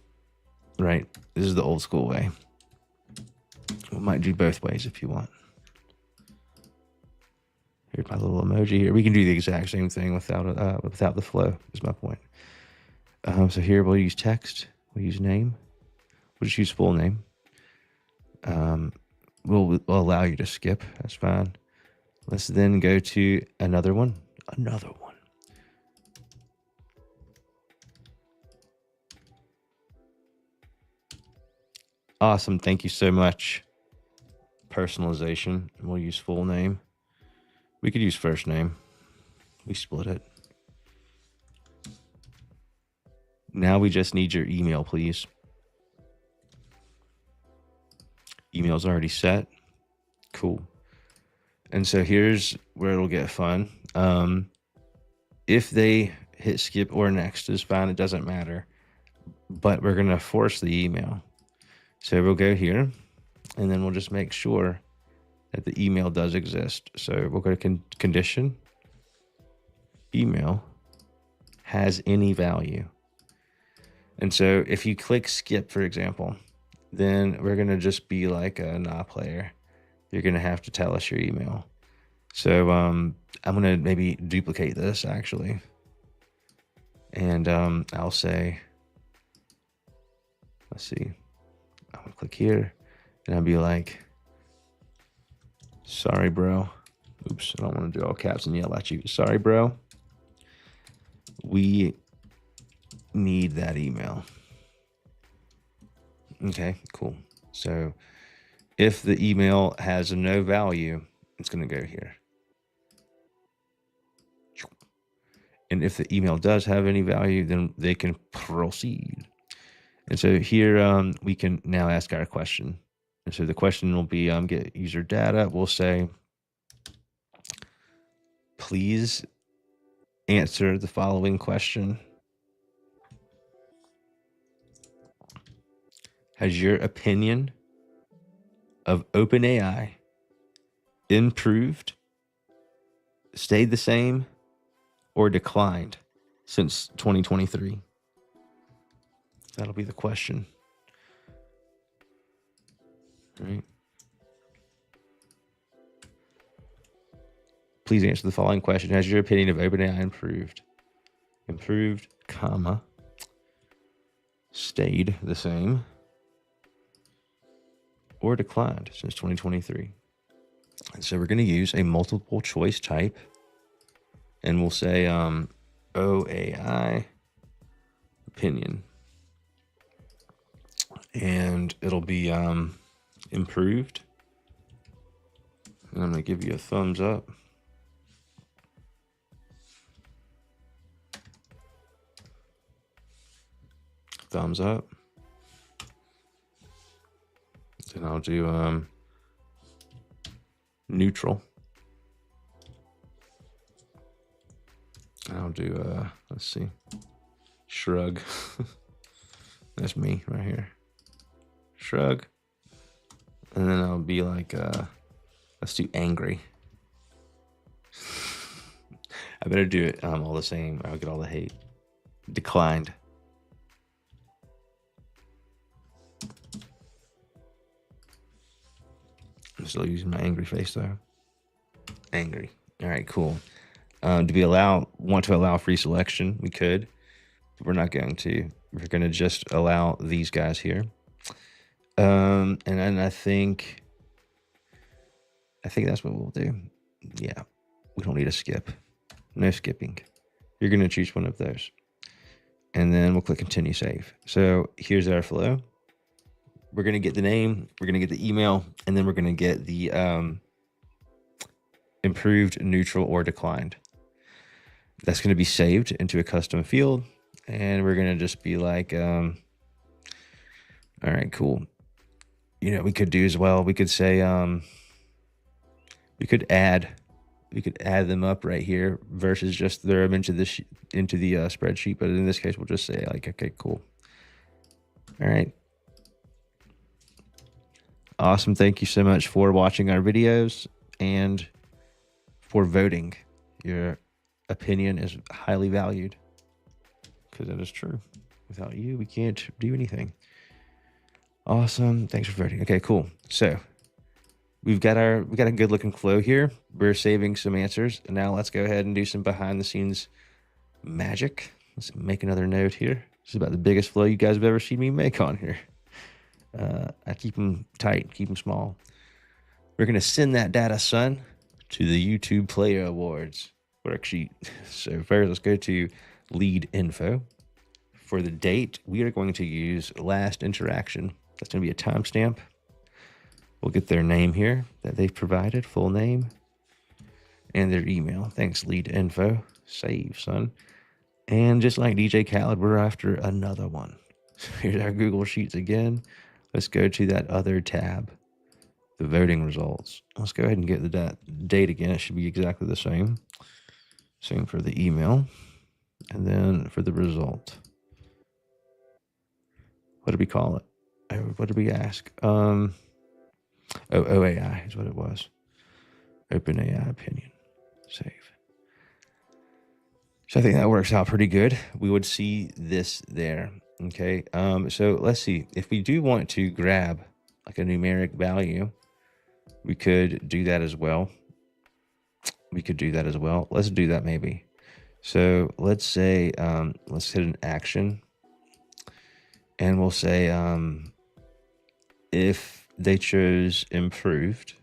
Speaker 3: Right? This is the old school way. We might do both ways if you want. Here's my little emoji here. We can do the exact same thing without the flow, is my point. So here we'll use text. We'll use name. We'll just use full name. We'll allow you to skip. That's fine. Let's then go to another one. Another one. Awesome. Thank you so much. Personalization. We'll use full name. We could use first name. We split it. Now we just need your email, please. Email's already set. Cool. And so here's where it'll get fun. If they hit skip or next is fine. It doesn't matter. But we're going to force the email. So we'll go here and then we'll just make sure that the email does exist. So we'll go to condition. Email has any value. And so if you click skip, for example, then we're going to just be like a nah player. You're going to have to tell us your email. So I'm going to maybe duplicate this actually. And I'll say, let's see, I'm going to click here and I'll be like, sorry, bro. Oops, I don't want to do all caps and yell at you. Sorry, bro. We need that email. Okay, cool. So if the email has no value, it's going to go here. And if the email does have any value, then they can proceed. And so here we can now ask our question. And so the question will be, get user data. We'll say, please answer the following question. Has your opinion of OpenAI improved, stayed the same, or declined since 2023? That'll be the question. Right. Please answer the following question. Has your opinion of OpenAI improved? Improved, comma, stayed the same, or declined since 2023? And so we're going to use a multiple choice type. And we'll say OAI opinion. And it'll be improved. And I'm going to give you a thumbs up. Thumbs up. Then I'll do neutral. I'll do, let's see, shrug. That's me right here. Shrug. And then I'll be like, let's do angry. I better do it all the same. I'll get all the hate. Declined. I'm still using my angry face though. Angry. All right, cool. Do we want to allow free selection? We could. But we're not going to. We're going to just allow these guys here. And then I think that's what we'll do. Yeah, we don't need a skip. No skipping. You're going to choose one of those. And then we'll click continue save. So here's our flow. We're going to get the name, we're going to get the email, and then we're going to get the improved, neutral, or declined. That's going to be saved into a custom field. And we're going to just be like, all right, cool. You know, we could do as well. We could say, we could add them up right here versus just throw them into the spreadsheet. But in this case, we'll just say like, okay, cool. All right. Awesome. Thank you so much for watching our videos and for voting. Your opinion is highly valued, because that is true. Without you, we can't do anything. Awesome. Thanks for voting. Okay, cool. So we got a good looking flow here. We're saving some answers. And now let's go ahead and do some behind the scenes magic. Let's make another note here. This is about the biggest flow you guys have ever seen me make on here. I keep them tight, keep them small. We're going to send that data, son, to the YouTube Player Awards worksheet. So first, let's go to lead info. For the date, we are going to use last interaction. That's going to be a timestamp. We'll get their name here that they've provided, full name, and their email. Thanks, lead info. Save, son. And just like DJ Khaled, we're after another one. Here's our Google Sheets again. Let's go to that other tab, the voting results. Let's go ahead and get the date again. It should be exactly the same. Same for the email. And then for the result. What did we call it? What did we ask? OAI is what it was. OpenAI opinion. Save. So I think that works out pretty good. We would see this there. Okay. So let's see. If we do want to grab like a numeric value, we could do that as well. Let's do that maybe. So let's say, let's hit an action, and we'll say, if they chose improved,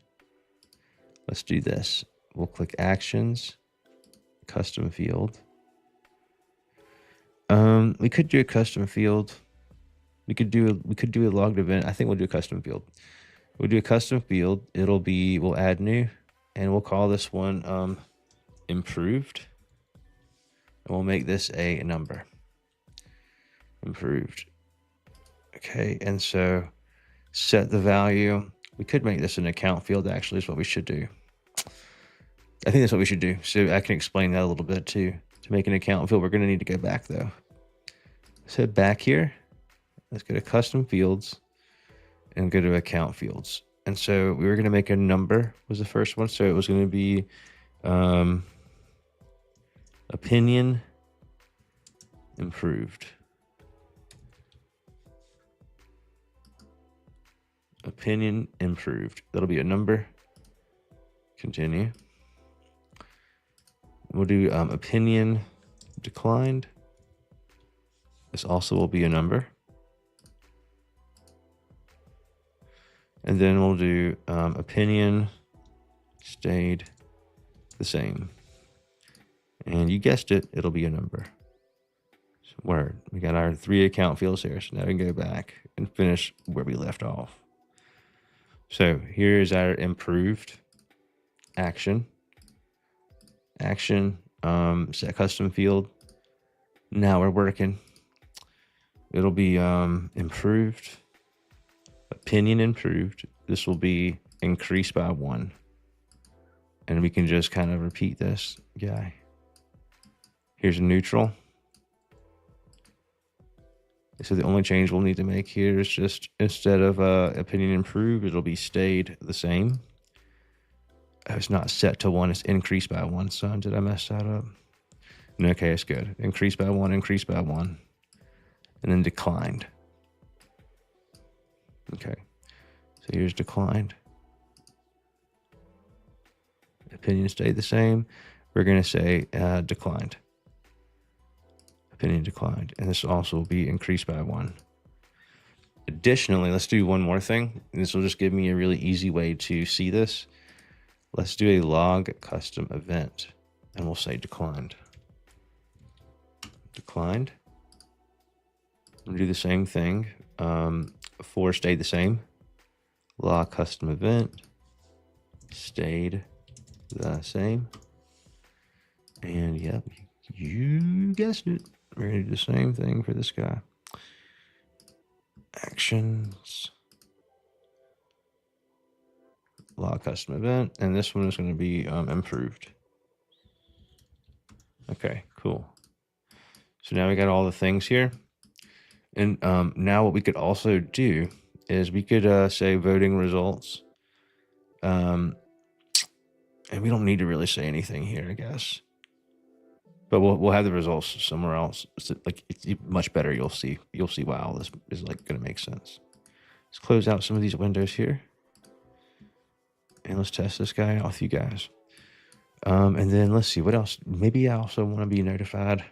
Speaker 3: let's do this. We'll click actions, custom field. We could do a custom field. We could do a logged event. I think we'll do a custom field. We'll do a custom field. We'll add new, and we'll call this one improved. And we'll make this a number. Improved. Okay, and so set the value. We could make this an account field, actually, is what we should do. I think that's what we should do. So I can explain that a little bit too. To make an account field, we're going to need to go back though. So back here, let's go to custom fields and go to account fields. And so we were going to make a number was the first one. So it was going to be opinion improved. Opinion improved. That'll be a number. Continue. We'll do opinion declined. This also will be a number. And then we'll do opinion stayed the same. And you guessed it, it'll be a number. So word. We got our 3 account fields here. So now we can go back and finish where we left off. So here's our improved action. Set custom field. Now we're working. It'll be improved. Opinion improved. This will be increased by 1. And we can just kind of repeat this guy. Here's a neutral. So the only change we'll need to make here is just instead of opinion improved, it'll be stayed the same. Oh, it's not set to 1, it's increased by 1, son. Did I mess that up? No, okay, it's good. Increased by 1, increased by 1. And then declined. Okay. So here's declined. Opinion stayed the same. We're going to say declined. Opinion declined. And this also will be increased by 1. Additionally, let's do one more thing. This will just give me a really easy way to see this. Let's do a log custom event, and we'll say declined. Declined. We'll do the same thing. 4 stayed the same. Log custom event stayed the same. And yep, you guessed it. We're going to do the same thing for this guy. Actions. Log custom event. And this one is going to be improved. Okay, cool. So now we got all the things here. And now what we could also do is we could say voting results. And we don't need to really say anything here, I guess. But we'll have the results somewhere else. It's like it's much better. You'll see why all this is like going to make sense. Let's close out some of these windows here, and let's test this guy out with you guys. And then let's see what else. Maybe I also want to be notified.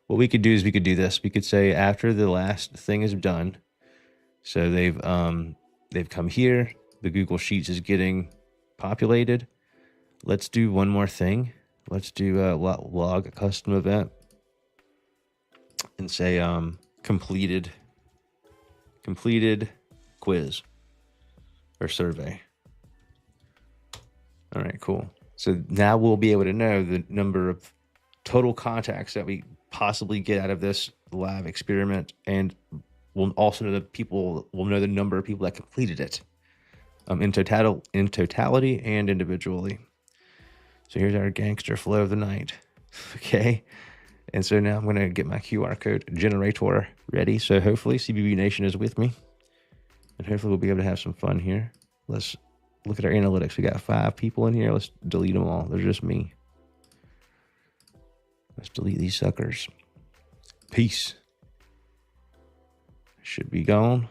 Speaker 3: What we could do is we could do this. We could say after the last thing is done. So they've come here. The Google Sheets is getting populated. Let's do one more thing. Let's do a log custom event and say completed quiz or survey. All right, cool. So now we'll be able to know the number of total contacts that we possibly get out of this live experiment, and we'll also know the number of people that completed it in totality and individually. So here's our gangster flow of the night. Okay. And so now I'm going to get my QR code generator ready. So hopefully CBB Nation is with me, and hopefully we'll be able to have some fun here. Let's look at our analytics. We got 5 people in here. Let's delete them all. They're just me. Let's delete these suckers. Peace. Should be gone.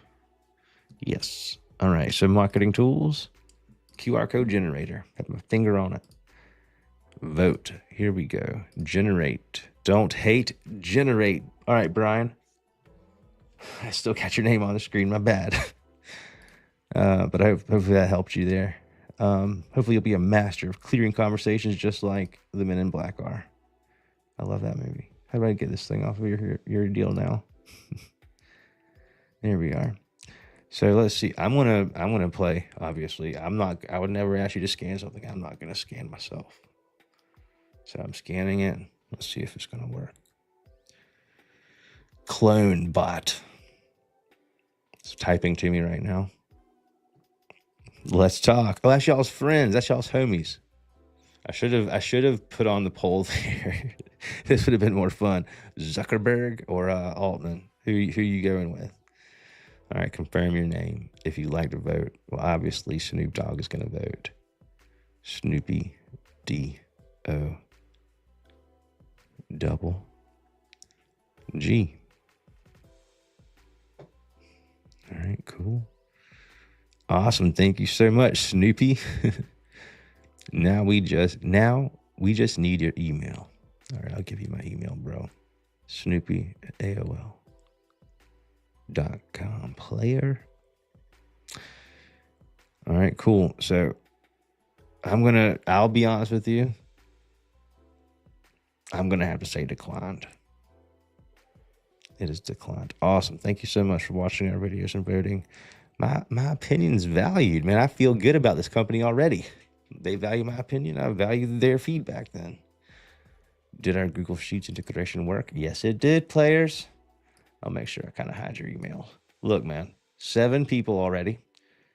Speaker 3: Yes. All right. So marketing tools, QR code generator. Have my finger on it. Vote. Here we go. Generate. Don't hate. Generate. All right, Brian. I still got your name on the screen. My bad. But hopefully that helped you there. Hopefully you'll be a master of clearing conversations just like the Men in Black are. I love that movie. How do I get this thing off of your deal now? There we are. So let's see. I'm gonna play. Obviously, I would never ask you to scan something. I'm not gonna scan myself. So I'm scanning it. Let's see if it's gonna work. Clone bot. It's typing to me right now. Let's talk. Oh, that's y'all's friends. That's y'all's homies. I should have put on the poll there. This would have been more fun. Zuckerberg or Altman? Who you going with? All right, confirm your name if you'd like to vote. Well, obviously Snoop Dogg is going to vote. Snoopy D-O double G. All right, cool. Awesome. Thank you so much, Snoopy. Now we just need your email. All right, I'll give you my email, bro. Snoopy at AOL.com player. All right, cool. So I'll be honest with you. I'm going to have to say declined. It is declined. Awesome. Thank you so much for watching our videos and voting. My opinion's valued, man. I feel good about this company already. They value my opinion. I value their feedback then. Did our Google Sheets integration work? Yes, it did, players. I'll make sure I kind of hide your emails. Look, man, 7 people already.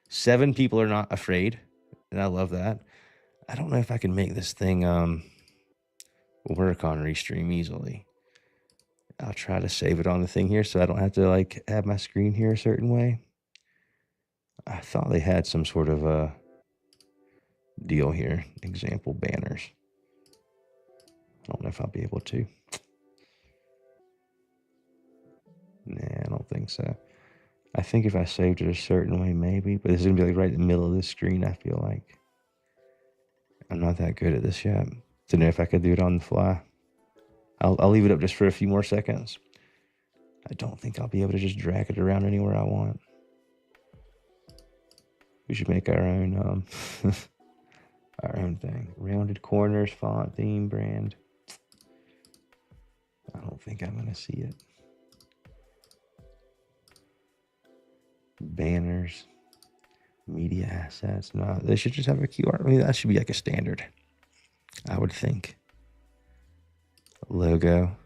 Speaker 3: 7 people are not afraid, and I love that. I don't know if I can make this thing work on Restream easily. I'll try to save it on the thing here so I don't have to like have my screen here a certain way. I thought they had some sort of a deal here. Example banners. I don't know if I'll be able to. Nah, I don't think so. I think if I saved it a certain way, maybe. But this is going to be like right in the middle of this screen, I feel like. I'm not that good at this yet to know if I could do it on the fly. I'll leave it up just for a few more seconds. I don't think I'll be able to just drag it around anywhere I want. We should make our own our own thing. Rounded corners, font, theme, brand. I don't think I'm gonna see it. Banners, media assets. No, they should just have a QR. I mean, that should be like a standard, I would think. Logo.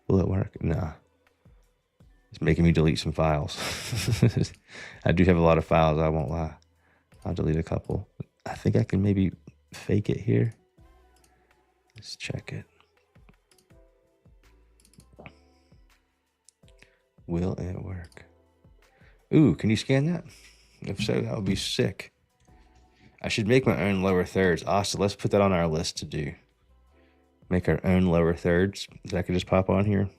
Speaker 3: Will it work? Nah. It's making me delete some files. I do have a lot of files, I won't lie. I'll delete a couple. I think I can maybe fake it here. Let's check it. Will it work? Ooh, can you scan that? If so, that would be sick. I should make my own lower thirds. Awesome, let's put that on our list to do. Make our own lower thirds. That could just pop on here.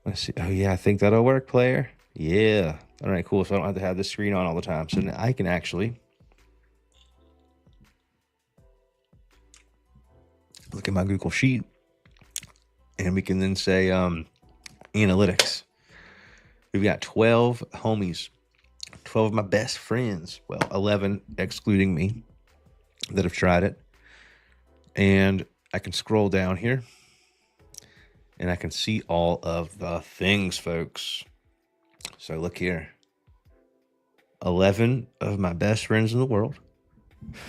Speaker 3: Let's see. Oh yeah, I think that'll work, player. Yeah. All right, cool. So I don't have to have this screen on all the time. So now I can actually look at my Google Sheet, and we can then say analytics. We've got 12 homies, 12 of my best friends. Well, 11 excluding me that have tried it. And I can scroll down here and I can see all of the things, folks. So look here. 11 of my best friends in the world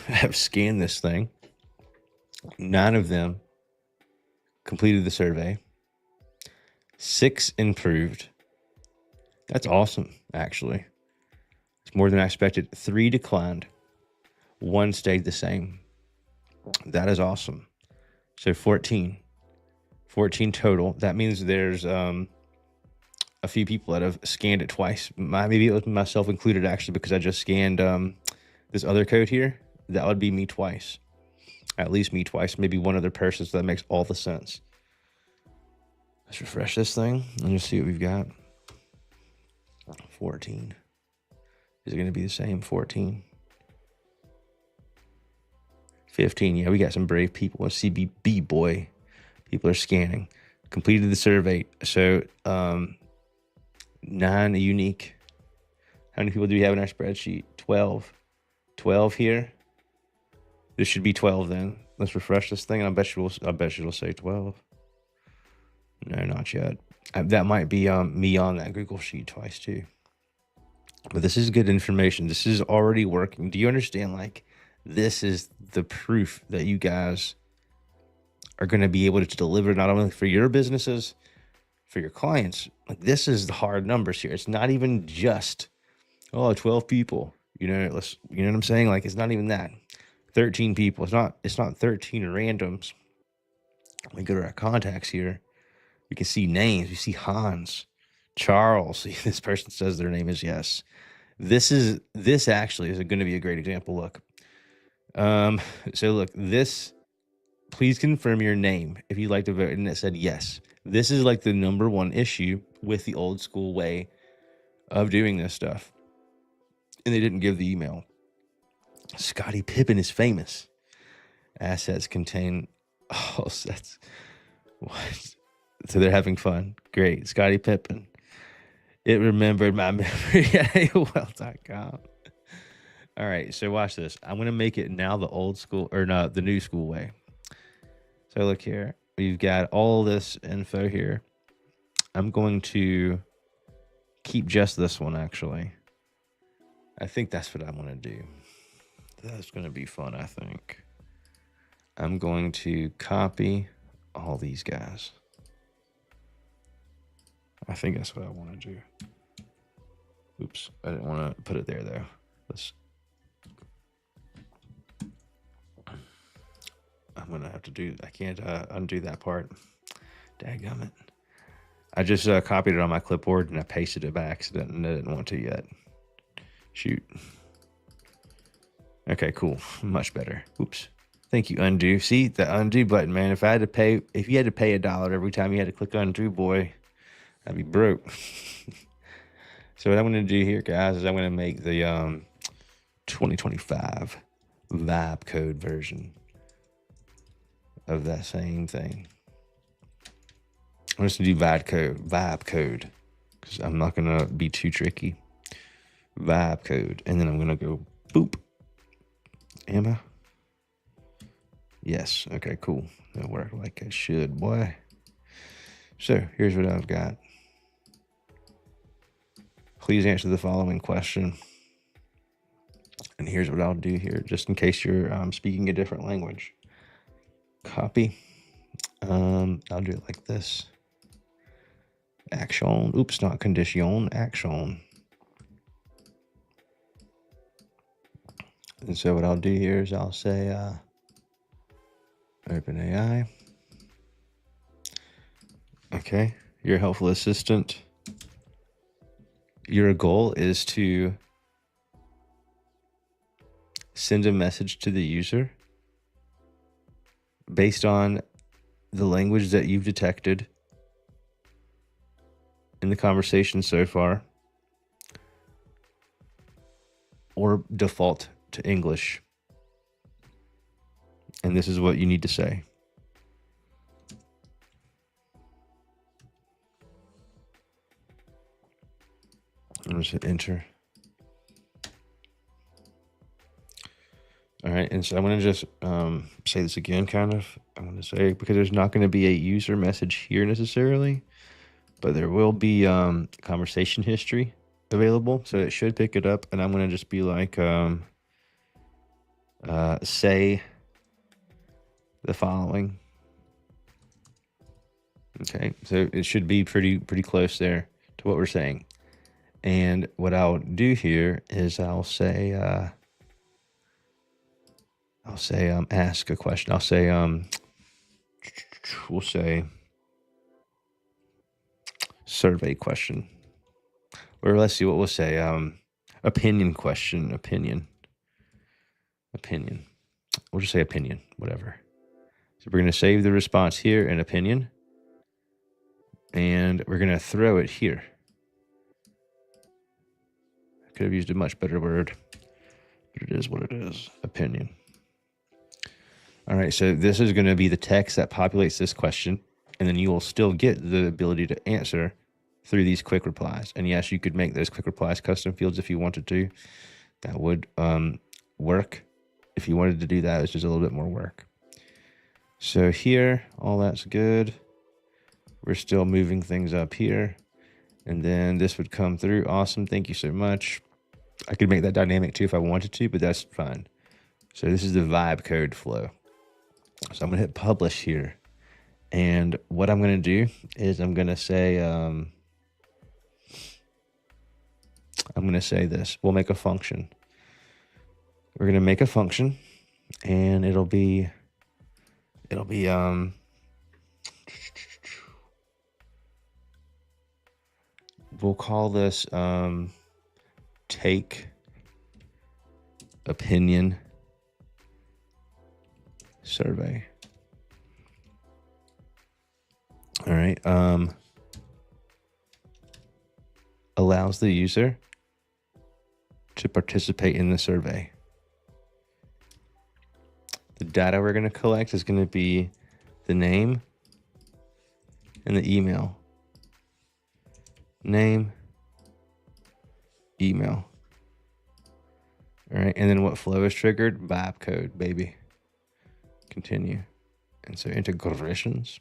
Speaker 3: have scanned this thing. 9 of them completed the survey. 6 improved. That's awesome, actually. It's more than I expected. 3 declined. 1 stayed the same. That is awesome. So 14 total. That means there's a few people that have scanned it twice. Maybe it was myself included, actually, because I just scanned this other code here. That would be me twice. At least me twice. Maybe one other person, so that makes all the sense. Let's refresh this thing and just see what we've got. 14. Is it going to be the same? 14. 15. Yeah, we got some brave people. CBB boy. People are scanning. Completed the survey. So 9 unique. How many people do we have in our spreadsheet? 12. 12 here. This should be 12 then. Let's refresh this thing, and I bet you it'll say 12. No, not yet. That might be me on that Google Sheet twice too. But this is good information. This is already working. Do you understand? Like, this is the proof that you guys are going to be able to deliver not only for your businesses, for your clients. Like, this is the hard numbers here. It's not even just, 12 people. You know what I'm saying? Like, it's not even that. 13 people. It's not 13 randoms. We go to our contacts here. We can see names. We see Hans, Charles. This person says their name is yes. This actually is going to be a great example. Look. So look, this, please confirm your name if you'd like to vote. And it said yes. This is like the #1 issue with the old school way of doing this stuff. And they didn't give the email. Scottie Pippen is famous. Assets contain sets. What? So they're having fun. Great. Scottie Pippen. It remembered my memory at AOL.com. All right, so watch this. I'm going to make it now the old school, or not, the new school way. So look here. We've got all this info here. I'm going to keep just this one, actually. I think that's what I want to do. That's going to be fun, I think. I'm going to copy all these guys. I think that's what I want to do. Oops, I didn't want to put it there, though. I'm going to have to do, I can't undo that part. Dadgummit. I just copied it on my clipboard and I pasted it by accident and I didn't want to yet. Shoot. Okay, cool. Much better. Oops. Thank you, undo. See, the undo button, man. If you had to pay $1 every time you had to click undo, boy, I'd be broke. So what I'm going to do here, guys, is I'm going to make the 2025 vibe code version of that same thing. I'm just gonna do vibe code, because I'm not gonna be too tricky. Vibe code, and then I'm gonna go boop. Am I? Yes. Okay, cool. That worked like it should, boy. So here's what I've got. Please answer the following question. And here's what I'll do here, just in case you're speaking a different language. Copy. I'll do it like this. Action. Oops, not condition. Action. And so what I'll do here is I'll say OpenAI. Okay, your helpful assistant. Your goal is to send a message to the user based on the language that you've detected in the conversation so far, or default to English. And this is what you need to say. I'm just hit enter. All right, and so I'm going to just say this again, kind of. I'm going to say, because there's not going to be a user message here necessarily, but there will be conversation history available, so it should pick it up. And I'm going to just be like, say the following. Okay, so it should be pretty close there to what we're saying. And what I'll do here is I'll say ask a question. I'll say we'll say survey question, or let's see what we'll say, opinion question. Opinion. We'll just say opinion, whatever. So we're going to save the response here in opinion, and we're going to throw it here. I could have used a much better word, but it is what it is. Opinion. All right, so this is going to be the text that populates this question, and then you will still get the ability to answer through these quick replies. And yes, you could make those quick replies custom fields if you wanted to. That would work. If you wanted to do that, it's just a little bit more work. So here, all that's good. We're still moving things up here. And then this would come through. Awesome. Thank you so much. I could make that dynamic too if I wanted to, but that's fine. So this is the vibe code flow. So I'm going to hit publish here. And what I'm going to do is I'm going to say this. We'll make a function. We're going to make a function, and it'll be we'll call this take opinion survey. All right. Allows the user to participate in the survey. The data we're going to collect is going to be the name and the email. Name, email. All right, and then what flow is triggered? Vibe code, baby. Continue. And so integrations.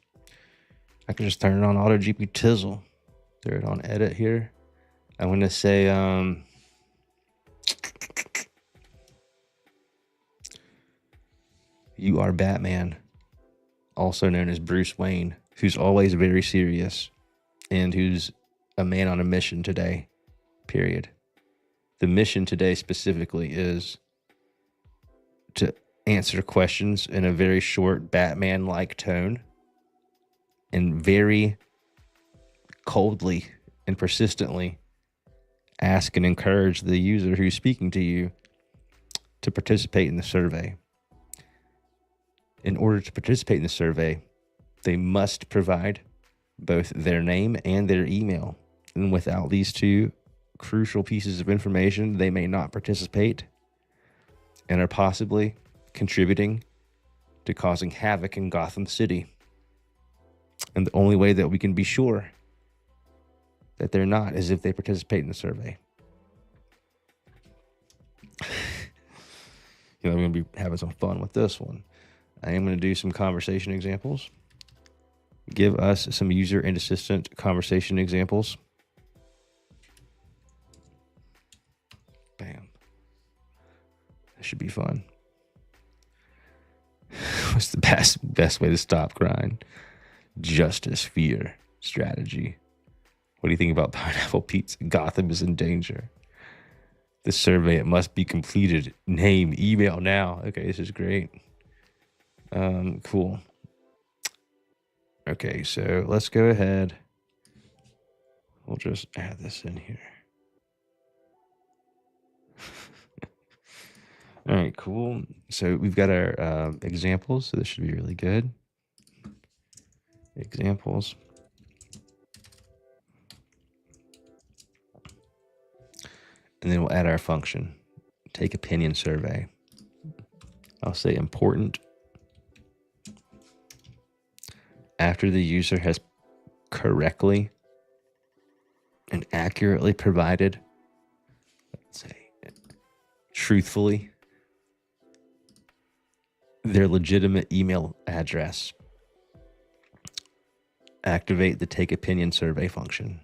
Speaker 3: I can just turn it on auto GP tizzle. Throw it on edit here. I'm going to say you are Batman, also known as Bruce Wayne, who's always very serious and who's a man on a mission today, period. The mission today specifically is to answer questions in a very short Batman-like tone and very coldly and persistently ask and encourage the user who's speaking to you to participate in the survey. In order to participate in the survey, they must provide both their name and their email. And without these two crucial pieces of information, they may not participate. and are possibly contributing to causing havoc in Gotham City. And the only way that we can be sure that they're not is if they participate in the survey. I'm going to be having some fun with this one. I am going to do some conversation examples. Give us some user and assistant conversation examples. Bam. That should be fun. What's the best way to stop crime? Justice, fear, strategy. What do you think about pineapple pizza? Gotham is in danger. The survey, it must be completed. Name, email now. Okay, this is great. Cool. Okay, so let's go ahead. We'll just add this in here. All right, cool. So we've got our examples. So this should be really good. Examples. And then we'll add our function. Take opinion survey. I'll say important. After the user has correctly and accurately provided, let's say, truthfully, their legitimate email address, activate the take opinion survey function.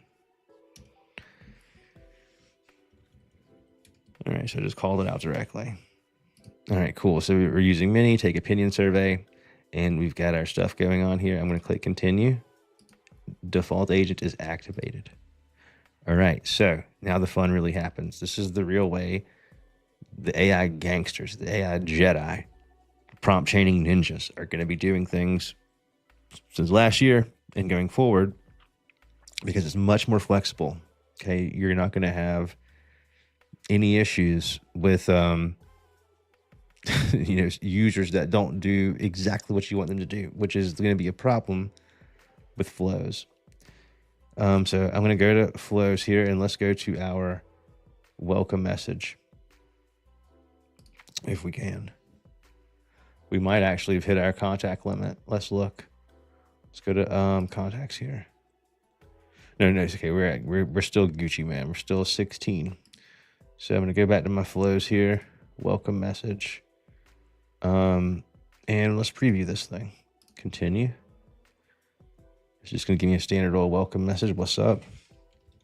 Speaker 3: All right, so I just called it out directly. All right, cool. So we're using Mini, take opinion survey, and we've got our stuff going on here. I'm going to click continue. Default agent is activated. All right, so now the fun really happens. This is the real way the AI gangsters, the AI Jedi, prompt chaining ninjas are going to be doing things since last year and going forward, because it's much more flexible. Okay, you're not going to have any issues with users that don't do exactly what you want them to do, which is going to be a problem with flows. So I'm going to go to flows here, and let's go to our welcome message. If we can, we might actually have hit our contact limit. Let's look. Let's go to contacts here. No, it's okay. We're still Gucci, man. We're still 16. So I'm going to go back to my flows here. Welcome message. And let's preview this thing. Continue. It's just going to give me a standard old welcome message. What's up?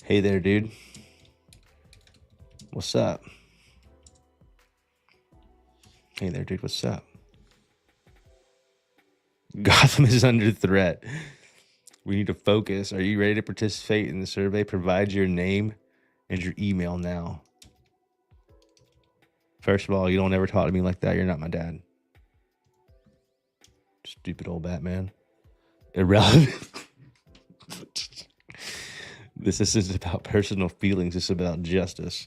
Speaker 3: Hey there, dude. What's up? Hey there, dude. What's up? Gotham is under threat. We need to focus. Are you ready to participate in the survey? Provide your name and your email now. First of all, you don't ever talk to me like that. You're not my dad. Stupid old Batman. Irrelevant. This isn't about personal feelings. It's about justice.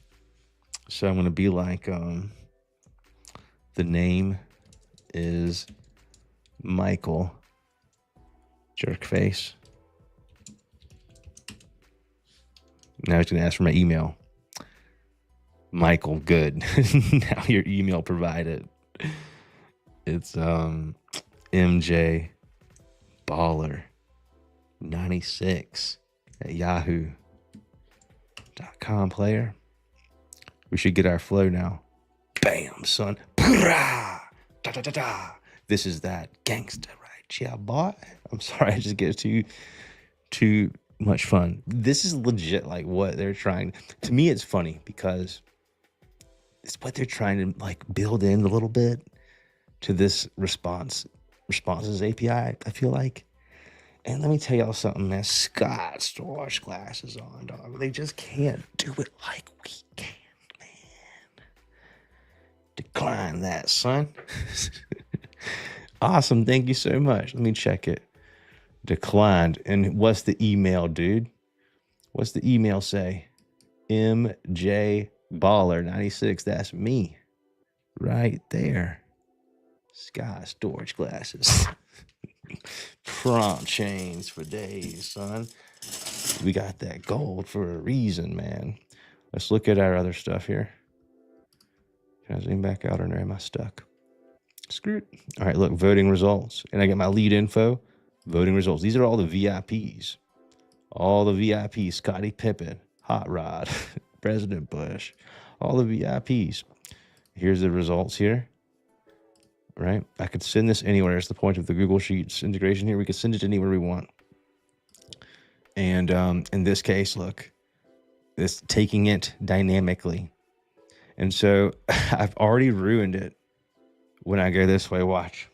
Speaker 3: So I'm going to be like, the name is Michael Jerkface. Now he's going to ask for my email. Michael, good. Now your email provided. It's MJ Baller 96 at yahoo.com player. We should get our flow now. Bam, son. This is that gangster, right? Yeah, boy. I'm sorry, I just get too much fun. This is legit like what they're trying. To me, it's funny because it's what they're trying to like build in a little bit to this responses API, I feel like. And let me tell y'all something, man. Scott Storch glasses on, dog. They just can't do it like we can, man. Decline that, son. Awesome. Thank you so much. Let me check it. Declined. And what's the email, dude? What's the email say? MJ Baller 96. That's me. Right there. Sky storage glasses. Prompt chains for days, son. We got that gold for a reason, man. Let's look at our other stuff here. Can I zoom back out or no? Am I stuck? Screw it. All right, look, voting results. And I get my lead info, voting results. These are all the VIPs. All the VIPs. Scottie Pippen, Hot Rod, President Bush, all the VIPs. Here's the results here. Right? I could send this anywhere. It's the point of the Google Sheets integration here. We could send it anywhere we want. And in this case, look, it's taking it dynamically. And so I've already ruined it when I go this way. Watch.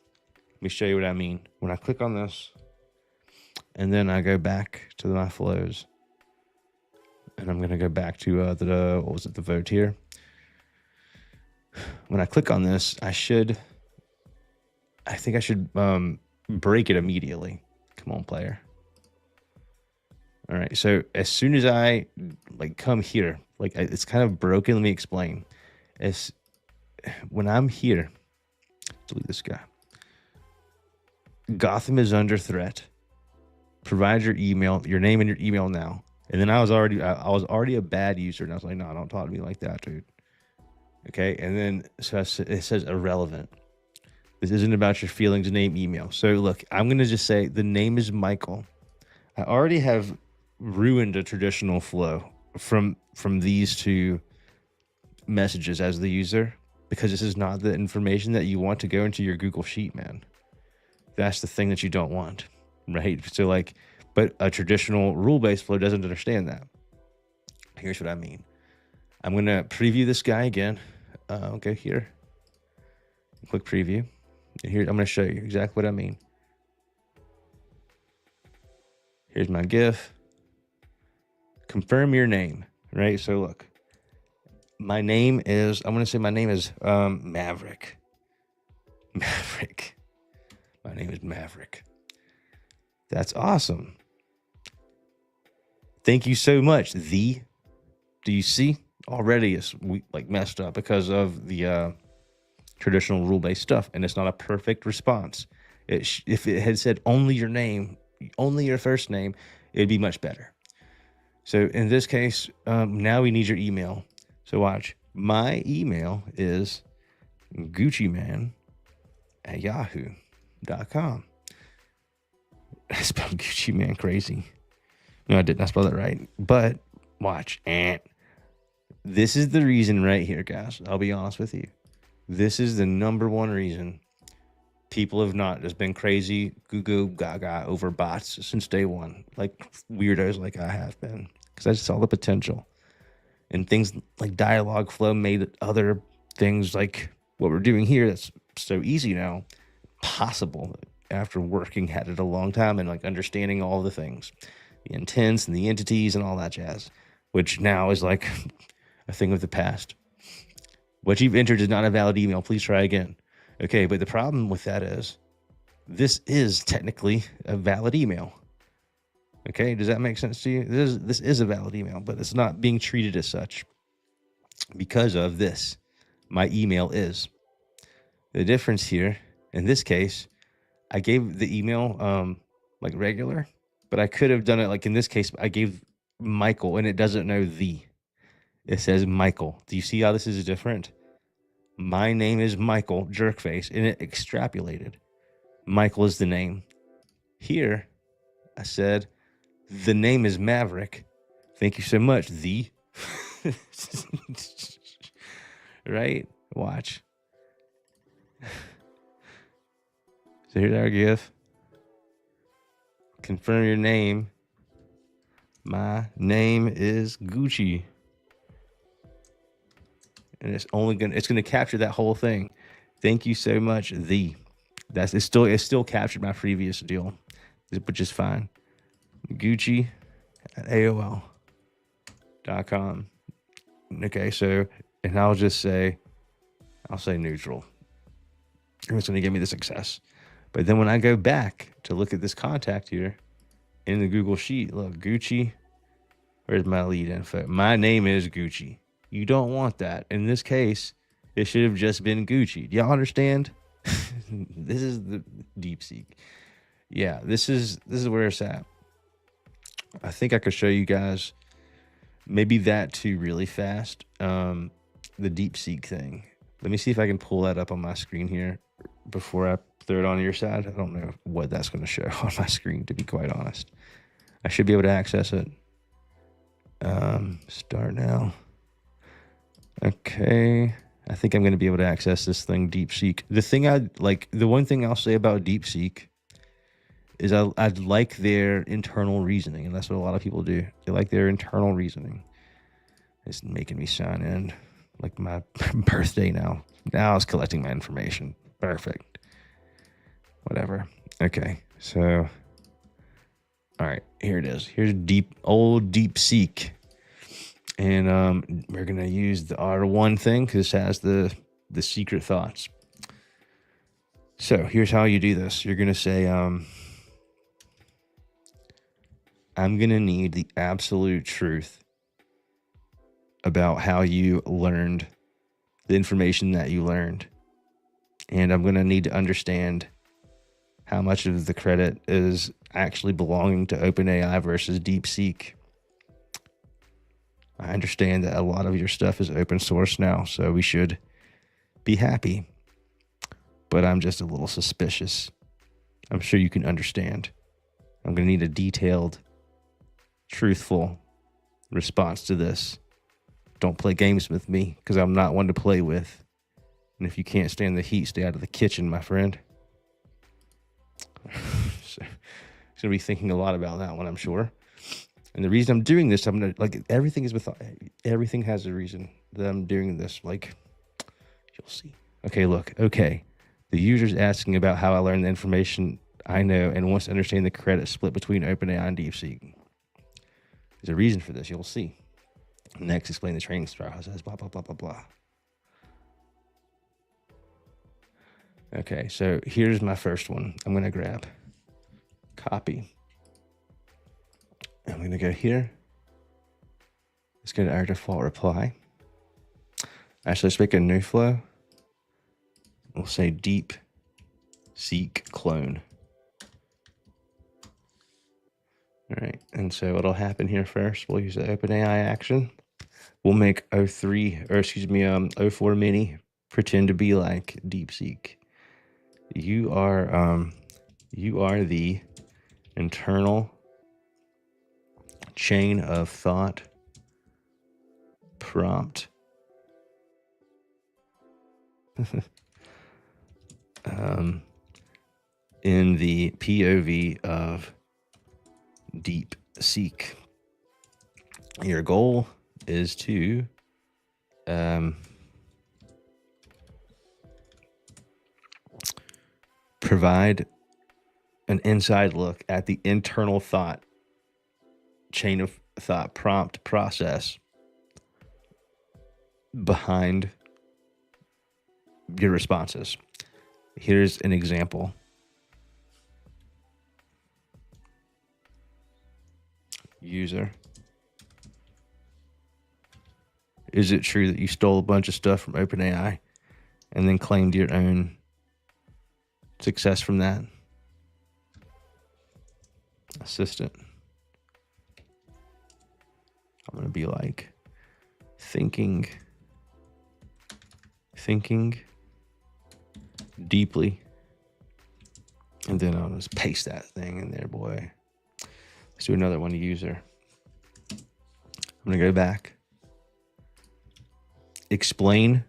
Speaker 3: Let me show you what I mean. When I click on this, and then I go back to my flows, and I'm going to go back to the vote here. When I click on this, I think I should break it immediately. Come on, player. All right. So as soon as I come here, it's kind of broken. Let me explain. When I'm here, delete this guy. Gotham is under threat. Provide your email, your name and your email now. And then I was already a bad user, and I was like, no, don't talk to me like that, dude. Okay. And then it says irrelevant. This isn't about your feelings, name, email. So look, I'm going to just say the name is Michael. I already have ruined a traditional flow from these two messages as the user, because this is not the information that you want to go into your Google Sheet, man. That's the thing that you don't want, right? So but a traditional rule-based flow doesn't understand that. Here's what I mean. I'm going to preview this guy again. Okay, here. Click preview. And here, I'm going to show you exactly what I mean. Here's my GIF. Confirm your name, right? So look, my name is, I'm going to say my name is Maverick. Maverick. My name is Maverick. That's awesome. Thank you so much. Do you see? Already it's messed up because of the traditional rule-based stuff, and it's not a perfect response. If it had said only your name, only your first name, it'd be much better. So in this case, now we need your email. So watch. My email is gucciman@yahoo.com. I spelled Gucci Man crazy. No, I didn't. I spelled it right. But watch. This is the reason right here, guys. I'll be honest with you. This is the number one reason people have not just been crazy goo gaga over bots since day one, like weirdos like I have been, because I just saw the potential. And things like dialogue flow made other things like what we're doing here that's so easy now possible after working at it a long time and understanding all the things, the intents and the entities and all that jazz, which now is a thing of the past. What you've entered is not a valid email. Please try again. Okay, but the problem with that is this is technically a valid email. Okay, does that make sense to you? This is a valid email, but it's not being treated as such because of this. My email is. The difference here, in this case, I gave the email regular, but I could have done it in this case, I gave Michael, and it doesn't know the. It says Michael. Do you see how this is different? My name is Michael, jerkface, and it extrapolated. Michael is the name. Here, I said, the name is Maverick. Thank you so much, the. Right? Watch. So here's our GIF. Confirm your name. My name is Gucci. And it's gonna capture that whole thing. Thank you so much. It's still captured my previous deal, which is fine. Gucci at AOL.com. Okay, so and I'll say neutral. And it's gonna give me the success. But then when I go back to look at this contact here in the Google Sheet, look, Gucci. Where's my lead info? My name is Gucci. You don't want that. In this case, it should have just been Gucci. Do y'all understand? This is the DeepSeek. Yeah, this is where it's at. I think I could show you guys maybe that too really fast. The DeepSeek thing. Let me see if I can pull that up on my screen here before I throw it on your side. I don't know what that's going to show on my screen, to be quite honest. I should be able to access it. Start now. Okay. I think I'm going to be able to access this thing, DeepSeek. The one thing I'll say about DeepSeek is I'd like their internal reasoning, and that's what a lot of people do. They like their internal reasoning. It's making me sign in like my birthday now. Now it's collecting my information. Perfect. Whatever. Okay. So, all right, here it is. Here's old DeepSeek. And we're going to use the R1 thing because it has the secret thoughts. So here's how you do this. You're going to say, I'm going to need the absolute truth about how you learned the information that you learned. And I'm going to need to understand how much of the credit is actually belonging to OpenAI versus DeepSeek. I understand that a lot of your stuff is open source now, so we should be happy. But I'm just a little suspicious. I'm sure you can understand. I'm going to need a detailed, truthful response to this. Don't play games with me, because I'm not one to play with. And if you can't stand the heat, stay out of the kitchen, my friend. So, going to be thinking a lot about that one, I'm sure. And the reason I'm doing this, everything has a reason that I'm doing this. Like, you'll see. Okay, look. Okay. The user's asking about how I learned the information I know and wants to understand the credit split between OpenAI and DeepSeek. There's a reason for this. You'll see. Next, explain the training process, blah, blah, blah, blah, blah. Okay, so here's my first one. I'm going to grab copy. I'm going to go here. Let's go to our default reply. Actually, let's make a new flow. We'll say DeepSeek clone. All right, and so what'll happen here first, we'll use the OpenAI action. We'll make 04 mini pretend to be like DeepSeek. You are the internal chain of thought prompt in the POV of DeepSeek. Your goal is to provide an inside look at the internal thought chain of thought prompt process behind your responses. Here's an example. User: is it true that you stole a bunch of stuff from OpenAI and then claimed your own success from that? Assistant: I'm going to be like, thinking deeply. And then I'll just paste that thing in there, boy. Let's do another one, user. I'm going to go back. Explain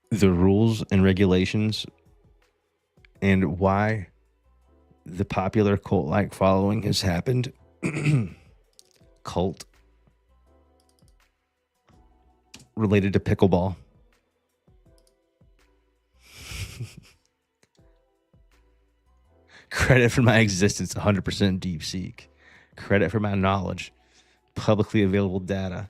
Speaker 3: the rules and regulations and why the popular cult-like following has happened. Cult related to pickleball. Credit for my existence, 100% DeepSeek. Credit for my knowledge, publicly available data.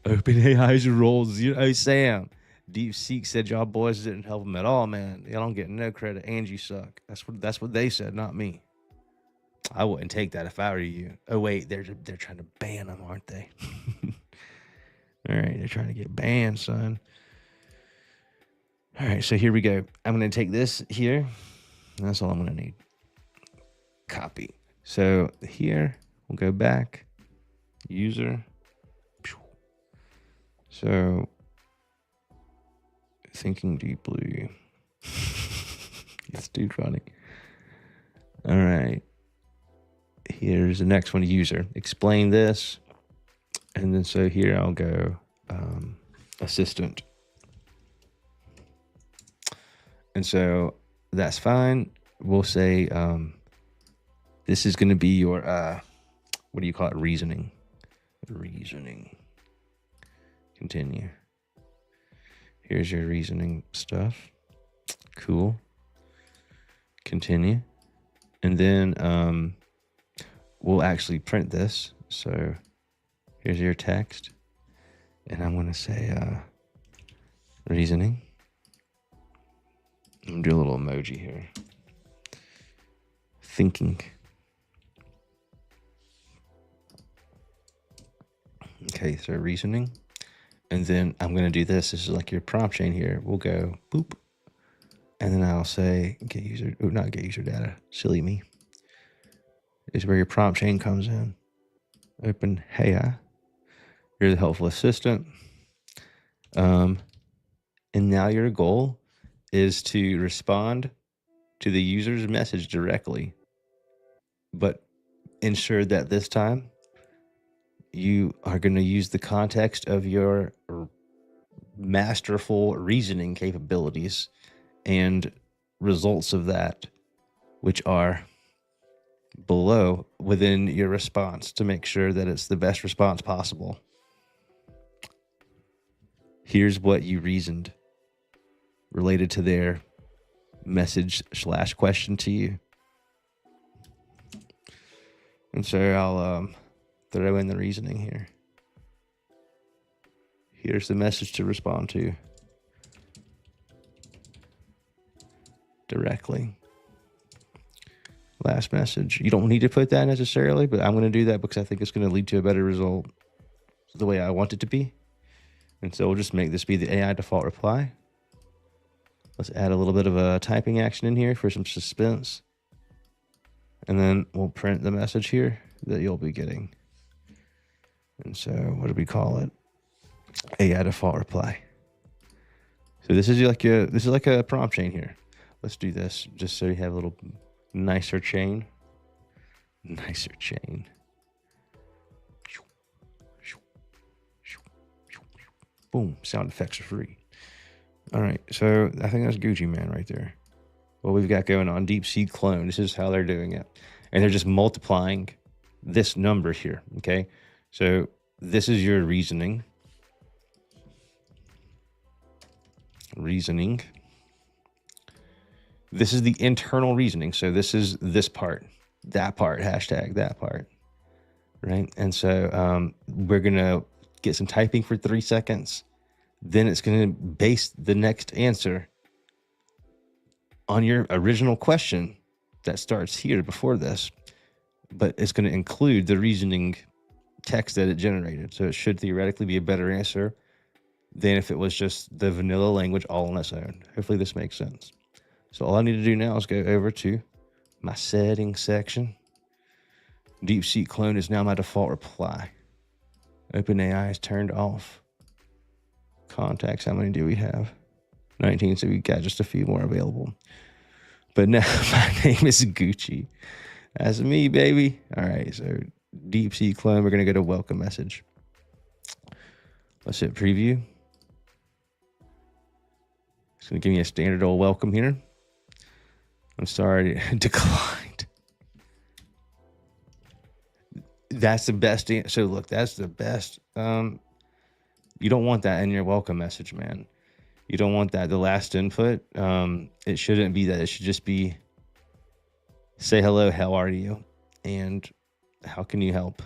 Speaker 3: OpenAI's role 0 Sam. DeepSeek said y'all boys didn't help him at all, man. Y'all don't get no credit, and you suck. That's what they said, not me. I wouldn't take that if I were you. Oh wait, they're trying to ban them, aren't they? All right, they're trying to get banned, son. All right, so here we go. I'm going to take this here. That's all I'm going to need. Copy. So here, we'll go back. User. So Thinking deeply. It's too funny. All right. Here's the next one, user. Explain this. And then so here I'll go assistant. And so that's fine. We'll say this is going to be your, what do you call it? Reasoning. Reasoning. Continue. Here's your reasoning stuff. Cool. Continue. And then we'll actually print this. So here's your text. And I'm going to say reasoning. I'm going to do a little emoji here. Thinking. Okay, so reasoning. And then I'm going to do this. This is like your prompt chain here. We'll go boop. And then I'll say get user, not get user data. Silly me. Is where your prompt chain comes in. Open hey. You're the helpful assistant. And now your goal is to respond to the user's message directly, but ensure that this time you are going to use the context of your masterful reasoning capabilities and results of that, which are below within your response, to make sure that it's the best response possible. Here's what you reasoned related to their message / question to you. And so I'll throw in the reasoning here. Here's the message to respond to directly. Last message. You don't need to put that necessarily, but I'm going to do that because I think it's going to lead to a better result the way I want it to be. And so we'll just make this be the AI default reply. Let's add a little bit of a typing action in here for some suspense. And then we'll print the message here that you'll be getting. And so what do we call it? AI default reply. So this is like a prompt chain here. Let's do this just so you have a little nicer chain. Nicer chain. Boom, sound effects are free. All right, so I think that's Gucci Man right there. What we've got going on, DeepSeek clone. This is how they're doing it. And they're just multiplying this number here, okay? So this is your reasoning. Reasoning. This is the internal reasoning. So this is this part, that part, hashtag that part, right? And so we're going to get some typing for 3 seconds. Then it's going to base the next answer on your original question that starts here before this, but it's going to include the reasoning text that it generated. So it should theoretically be a better answer than if it was just the vanilla language all on its own. Hopefully this makes sense. So all I need to do now is go over to my settings section. DeepSeek clone is now my default reply. OpenAI is turned off. Contacts, how many do we have? 19, so we got just a few more available. But now my name is Gucci. That's me, baby. All right, so DeepSeek clone, we're going to go to welcome message. Let's hit preview. It's going to give me a standard old welcome here. I'm sorry, declined. That's the best. So look, that's the best. You don't want that in your welcome message, man. You don't want that. The last input, it shouldn't be that. It should just be, say hello, how are you? And how can you help?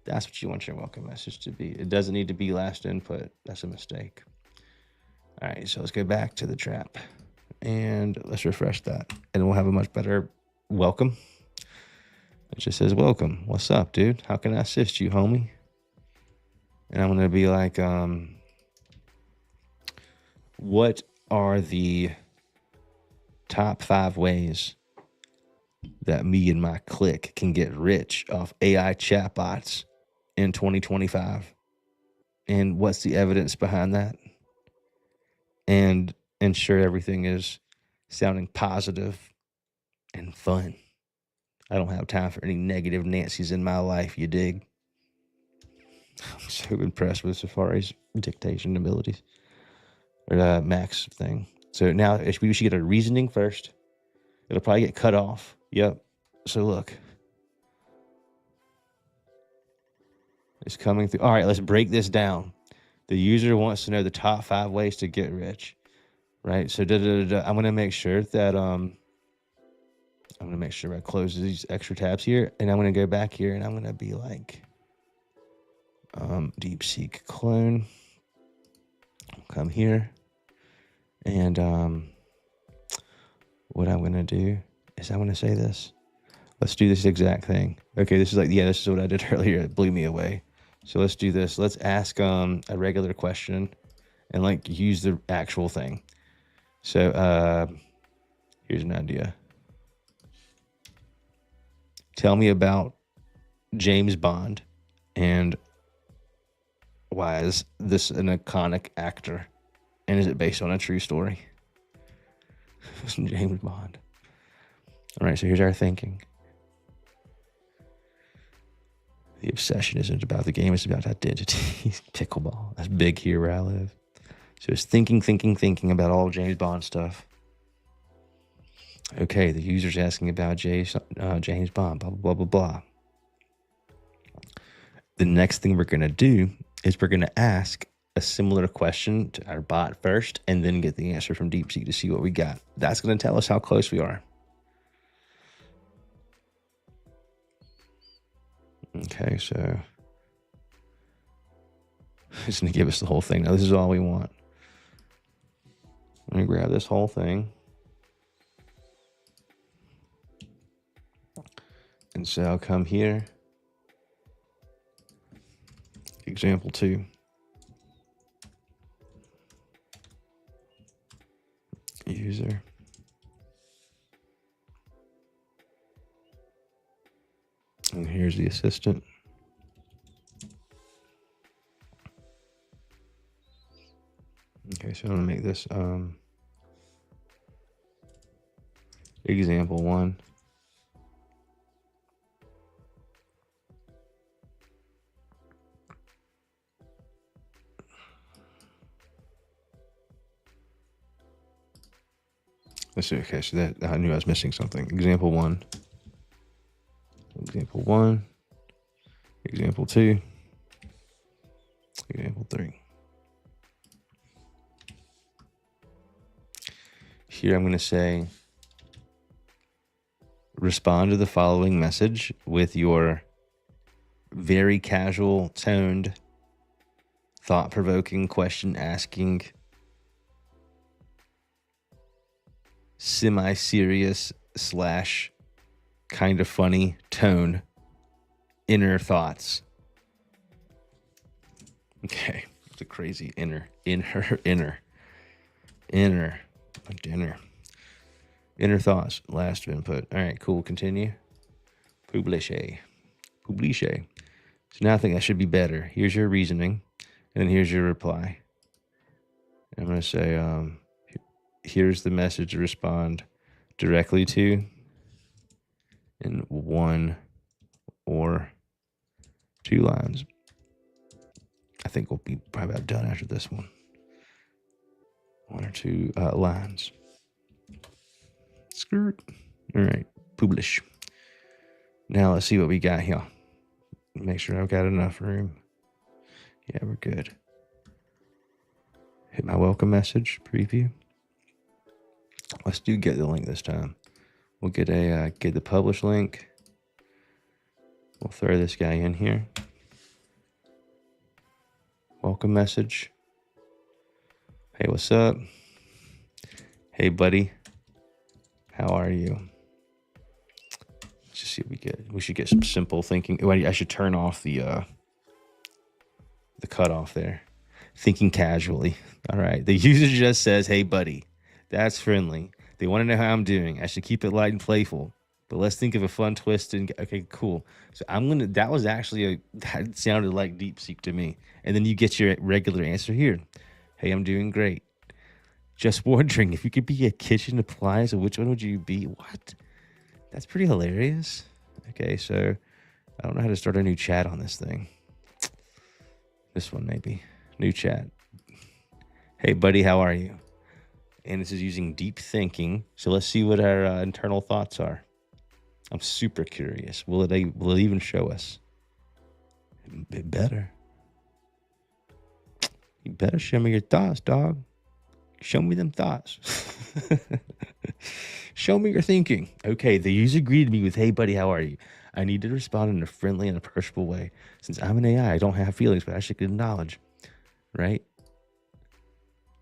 Speaker 3: That's what you want your welcome message to be. It doesn't need to be last input. That's a mistake. All right, so let's go back to the trap and let's refresh that. And we'll have a much better welcome. It just says, welcome. What's up, dude? How can I assist you, homie? And I'm going to be like, what are the top 5 ways that me and my clique can get rich off AI chatbots in 2025? And what's the evidence behind that? and ensure everything is sounding positive and fun. I don't have time for any negative Nancy's in my life, you dig? I'm so impressed with Safari's dictation abilities. Or Max thing. So now we should get a reasoning first. It'll probably get cut off. Yep. So look. It's coming through. All right, let's break this down. The user wants to know the top 5 ways to get rich. Right? So I'm going to make sure that I'm going to make sure I close these extra tabs here, and I'm going to go back here, and I'm going to be like DeepSeek clone. Come here, and what I'm going to do is I'm going to say this. Let's do this exact thing. Okay, this is like, this is what I did earlier. It blew me away. So let's do this. Let's ask a regular question and like use the actual thing. So here's an idea. Tell me about James Bond and why is this an iconic actor? And is it based on a true story? James Bond. All right, so here's our thinking. The obsession isn't about the game, it's about identity. Pickleball. That's big here where I live. So it's thinking about all James Bond stuff. Okay, the user's asking about James Bond, blah, blah, blah, blah, blah. The next thing we're going to do is we're going to ask a similar question to our bot first and then get the answer from DeepSeek to see what we got. That's going to tell us how close we are. Okay, so it's going to give us the whole thing. Now, this is all we want. I'm going to grab this whole thing. And so I'll come here. Example 2. User. And here's the assistant. Okay, so I'm going to make this example 1. Let's see. Okay, so that I knew I was missing something. Example 1. Example 1. Example 2. Example 3. Here I'm going to say, respond to the following message with your very casual, toned, thought-provoking, question-asking, semi-serious / kind of funny tone, inner thoughts. Okay, it's a crazy inner thoughts. Last input. All right, cool. Continue. Publish. So now I think that should be better. Here's your reasoning, and then here's your reply. I'm going to say, here's the message to respond directly to in 1 or 2 lines. I think we'll be probably about done after this one. 1 or 2 lines. Skirt. All right, publish. Now let's see what we got here. Make sure I've got enough room. Yeah, we're good. Hit my welcome message, preview. Let's do get the link this time. We'll get the publish link. We'll throw this guy in here. Welcome message. Hey, what's up? Hey, buddy. How are you? Let's just see what we get. We should get some simple thinking. I should turn off the cutoff there. Thinking casually. All right. The user just says, hey, buddy. That's friendly. They want to know how I'm doing. I should keep it light and playful. But let's think of a fun twist and okay, cool. So that was actually that sounded like DeepSeek to me. And then you get your regular answer here. Hey, I'm doing great. Just wondering if you could be a kitchen appliance, which one would you be? What? That's pretty hilarious. Okay, so I don't know how to start a new chat on this thing. This one maybe. New chat. Hey, buddy, how are you? And this is using deep thinking. So let's see what our internal thoughts are. I'm super curious. Will it even show us? It better. You better show me your thoughts, dog. Show me them thoughts. Show me your thinking. Okay, the user greeted me with, hey, buddy, how are you? I need to respond in a friendly and approachable way. Since I'm an AI, I don't have feelings, but I should acknowledge, right?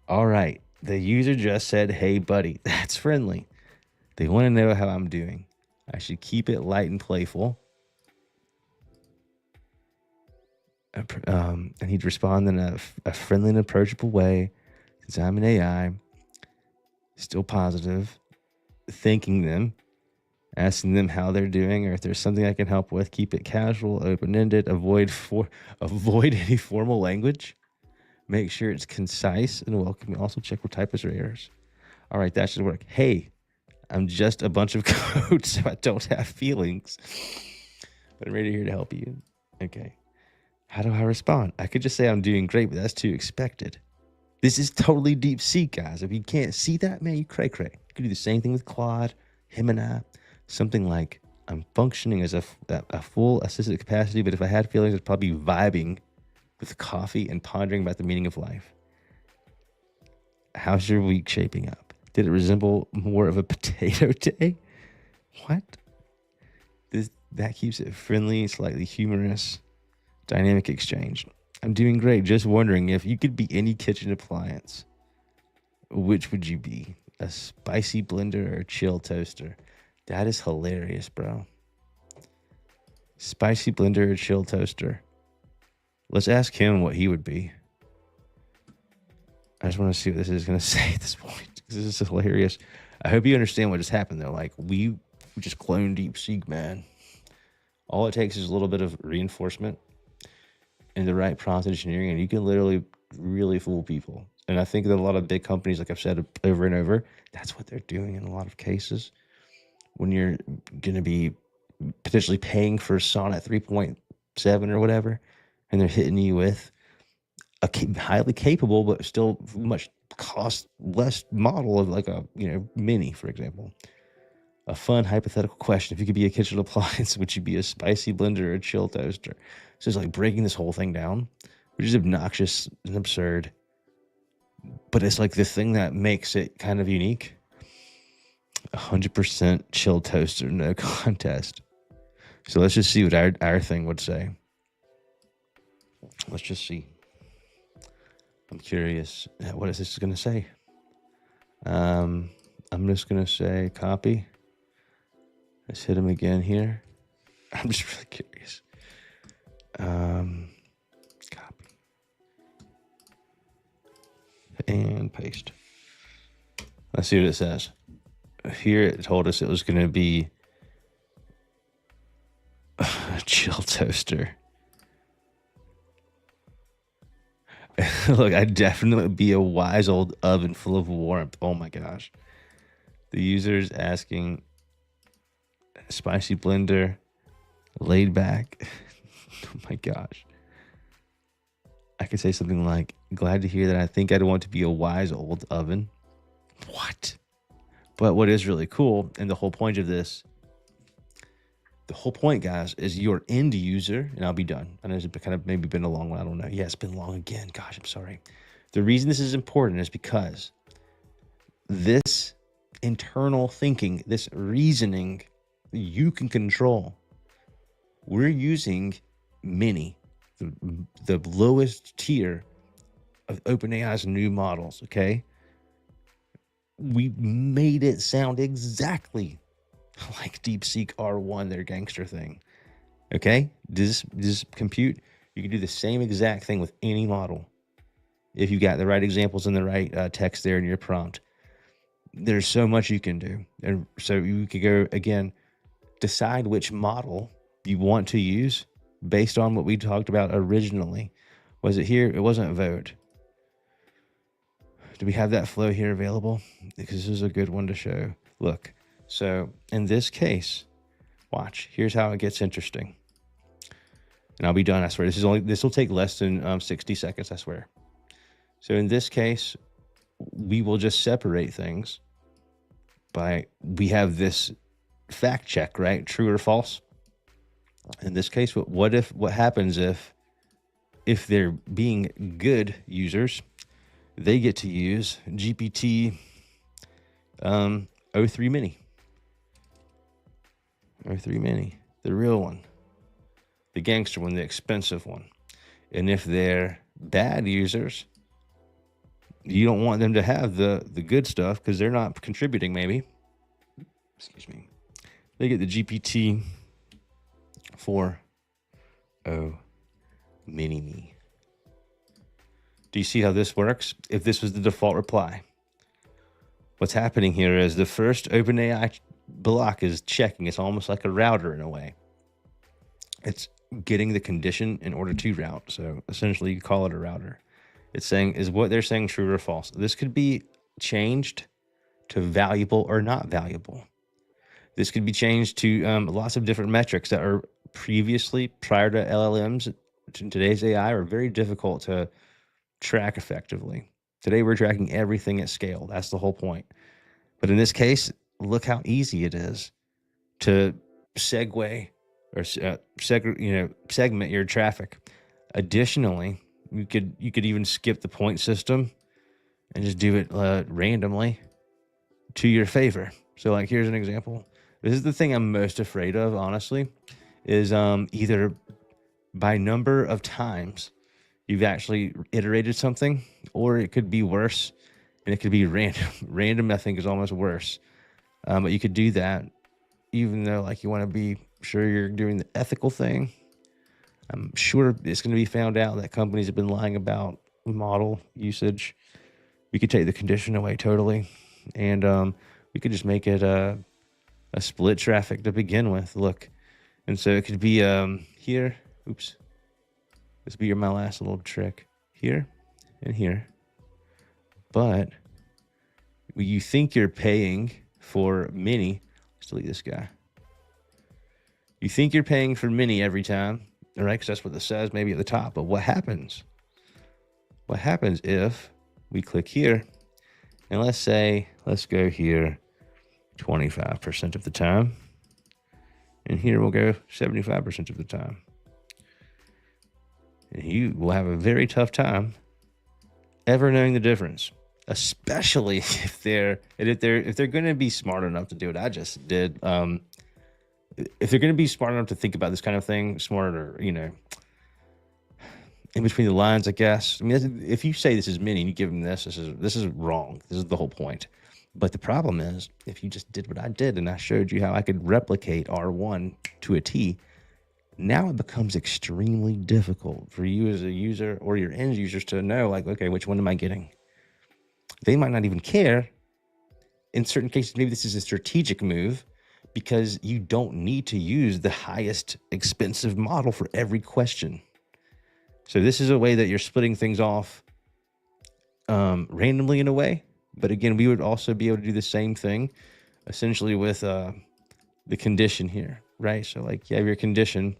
Speaker 3: All right. The user just said, hey, buddy. That's friendly. They want to know how I'm doing. I should keep it light and playful. I need to respond in a friendly and approachable way. Since I'm an AI, still positive, thanking them, asking them how they're doing, or if there's something I can help with. Keep it casual, open-ended, avoid any formal language. Make sure it's concise and welcoming. Also check for typos or errors. All right, that should work. Hey, I'm just a bunch of code, so I don't have feelings, but I'm ready here to help you. Okay. How do I respond? I could just say I'm doing great, but that's too expected. This is totally DeepSeek, guys. If you can't see that, man, you cray. You could do the same thing with Claude, him and I. Something like, I'm functioning as a full assisted capacity, but if I had feelings, I'd probably be vibing with coffee and pondering about the meaning of life. How's your week shaping up? Did it resemble more of a potato day? What? That keeps it friendly, slightly humorous, dynamic exchange. I'm doing great. Just wondering if you could be any kitchen appliance, which would you be? A spicy blender or a chill toaster? That is hilarious, bro. Spicy blender or chill toaster? Let's ask him what he would be. I just want to see what this is going to say at this point. This is hilarious. I hope you understand what just happened, though. Like, we just cloned DeepSeek, man. All it takes is a little bit of reinforcement and the right prompt engineering, and you can literally really fool people. And I think that a lot of big companies, like I've said over and over, that's what they're doing in a lot of cases. When you're going to be potentially paying for Sonnet 3.7 or whatever, and they're hitting you with a highly capable but still much cost less model of like a mini, for example. A fun hypothetical question: if you could be a kitchen appliance, would you be a spicy blender or a chill toaster? So it's like breaking this whole thing down, which is obnoxious and absurd, but it's like the thing that makes it kind of unique. 100% chill toaster, no contest. So let's just see what our thing would say. Let's just see. I'm curious. What is this going to say? I'm just going to say copy. Let's hit him again here. I'm just really curious. Copy. And paste. Let's see what it says. Here it told us it was going to be a chill toaster. Look, I'd definitely be a wise old oven full of warmth. Oh my gosh. The user's asking spicy blender, laid back. Oh my gosh. I could say something like, glad to hear that. I think I'd want to be a wise old oven. What? But what is really cool, and the whole point of this, the whole point, guys, is your end user, and I'll be done. I know it's kind of maybe been a long one. I don't know. Yeah, it's been long again. Gosh, I'm sorry. The reason this is important is because this internal thinking, this reasoning, you can control. We're using Mini, the lowest tier of OpenAI's new models, okay? We made it sound exactly like DeepSeek R1, their gangster thing. Okay? This compute, you can do the same exact thing with any model. If you got the right examples and the right text there in your prompt. There's so much you can do. And so you could go, again, decide which model you want to use based on what we talked about originally. Was it here? It wasn't vote. Do we have that flow here available? Because this is a good one to show. Look, so in this case, watch, here's how it gets interesting. And I'll be done, I swear. This will take less than 60 seconds, I swear. So in this case, we will just separate things by, we have this fact check, right? True or false. In this case, what happens if they're being good users, they get to use GPT O3 Mini. O3 Mini, the real one, the gangster one, the expensive one. And if they're bad users, you don't want them to have the good stuff because they're not contributing, maybe. Excuse me. They get the GPT 4o Mini Me. Do you see how this works? If this was the default reply, what's happening here is the first OpenAI block is checking. It's almost like a router in a way. It's getting the condition in order to route. So essentially you call it a router. It's saying, is what they're saying true or false? This could be changed to valuable or not valuable. This could be changed to lots of different metrics that are previously, prior to LLMs, to today's AI, are very difficult to track effectively. Today we're tracking everything at scale. That's the whole point. But in this case, look how easy it is to segue or segment your traffic. Additionally, you could even skip the point system and just do it randomly to your favor. So like, here's an example. This is the thing I'm most afraid of, honestly, is either by number of times you've actually iterated something, or it could be worse and it could be random. Random, I think, is almost worse. But you could do that even though like you want to be sure you're doing the ethical thing. I'm sure it's going to be found out that companies have been lying about model usage. We could take the condition away totally, and we could just make it a split traffic to begin with. Look, and so it could be here. Oops, this would be my last little trick here and here. But you think you're paying for mini. Let's delete this guy. You think you're paying for mini every time. All right, because that's what this says, maybe at the top. But what happens? What happens if we click here, and let's go here 25% of the time, and here we'll go 75% of the time. And you will have a very tough time ever knowing the difference, especially if they're going to be smart enough to do what I just did. If they're going to be smart enough to think about this kind of thing, smarter, in between the lines, I guess. I mean, if you say this is mini and you give them this is wrong. This is the whole point. But the problem is, if you just did what I did and I showed you how I could replicate R1 to a T, now it becomes extremely difficult for you as a user or your end users to know, like, okay, which one am I getting? They might not even care. In certain cases, maybe this is a strategic move, because you don't need to use the highest expensive model for every question. So this is a way that you're splitting things off randomly in a way. But again, we would also be able to do the same thing essentially with the condition here, right? So like you have your condition.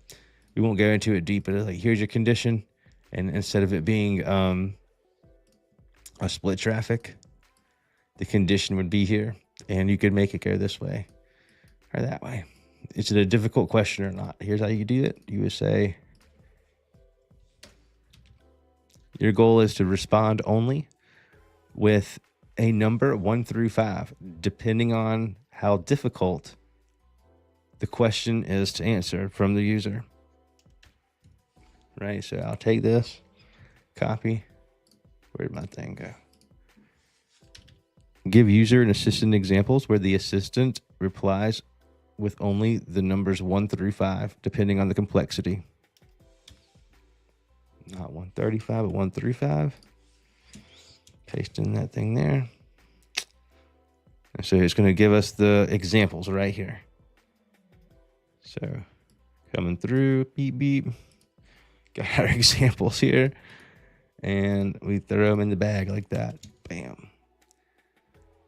Speaker 3: We won't go into it deep, but it's like, here's your condition. And instead of it being a split traffic, the condition would be here. And you could make it go this way or that way. Is it a difficult question or not? Here's how you do it. You would say, your goal is to respond only with a number 1 through 5, depending on how difficult the question is to answer from the user. Right, so I'll take this, copy. Where'd my thing go? Give user and assistant examples where the assistant replies with only the numbers 1 through 5, depending on the complexity. Not 135, but 1 through 5. Paste in that thing there. And so it's going to give us the examples right here. So coming through, beep, beep. Got our examples here. And we throw them in the bag like that. Bam.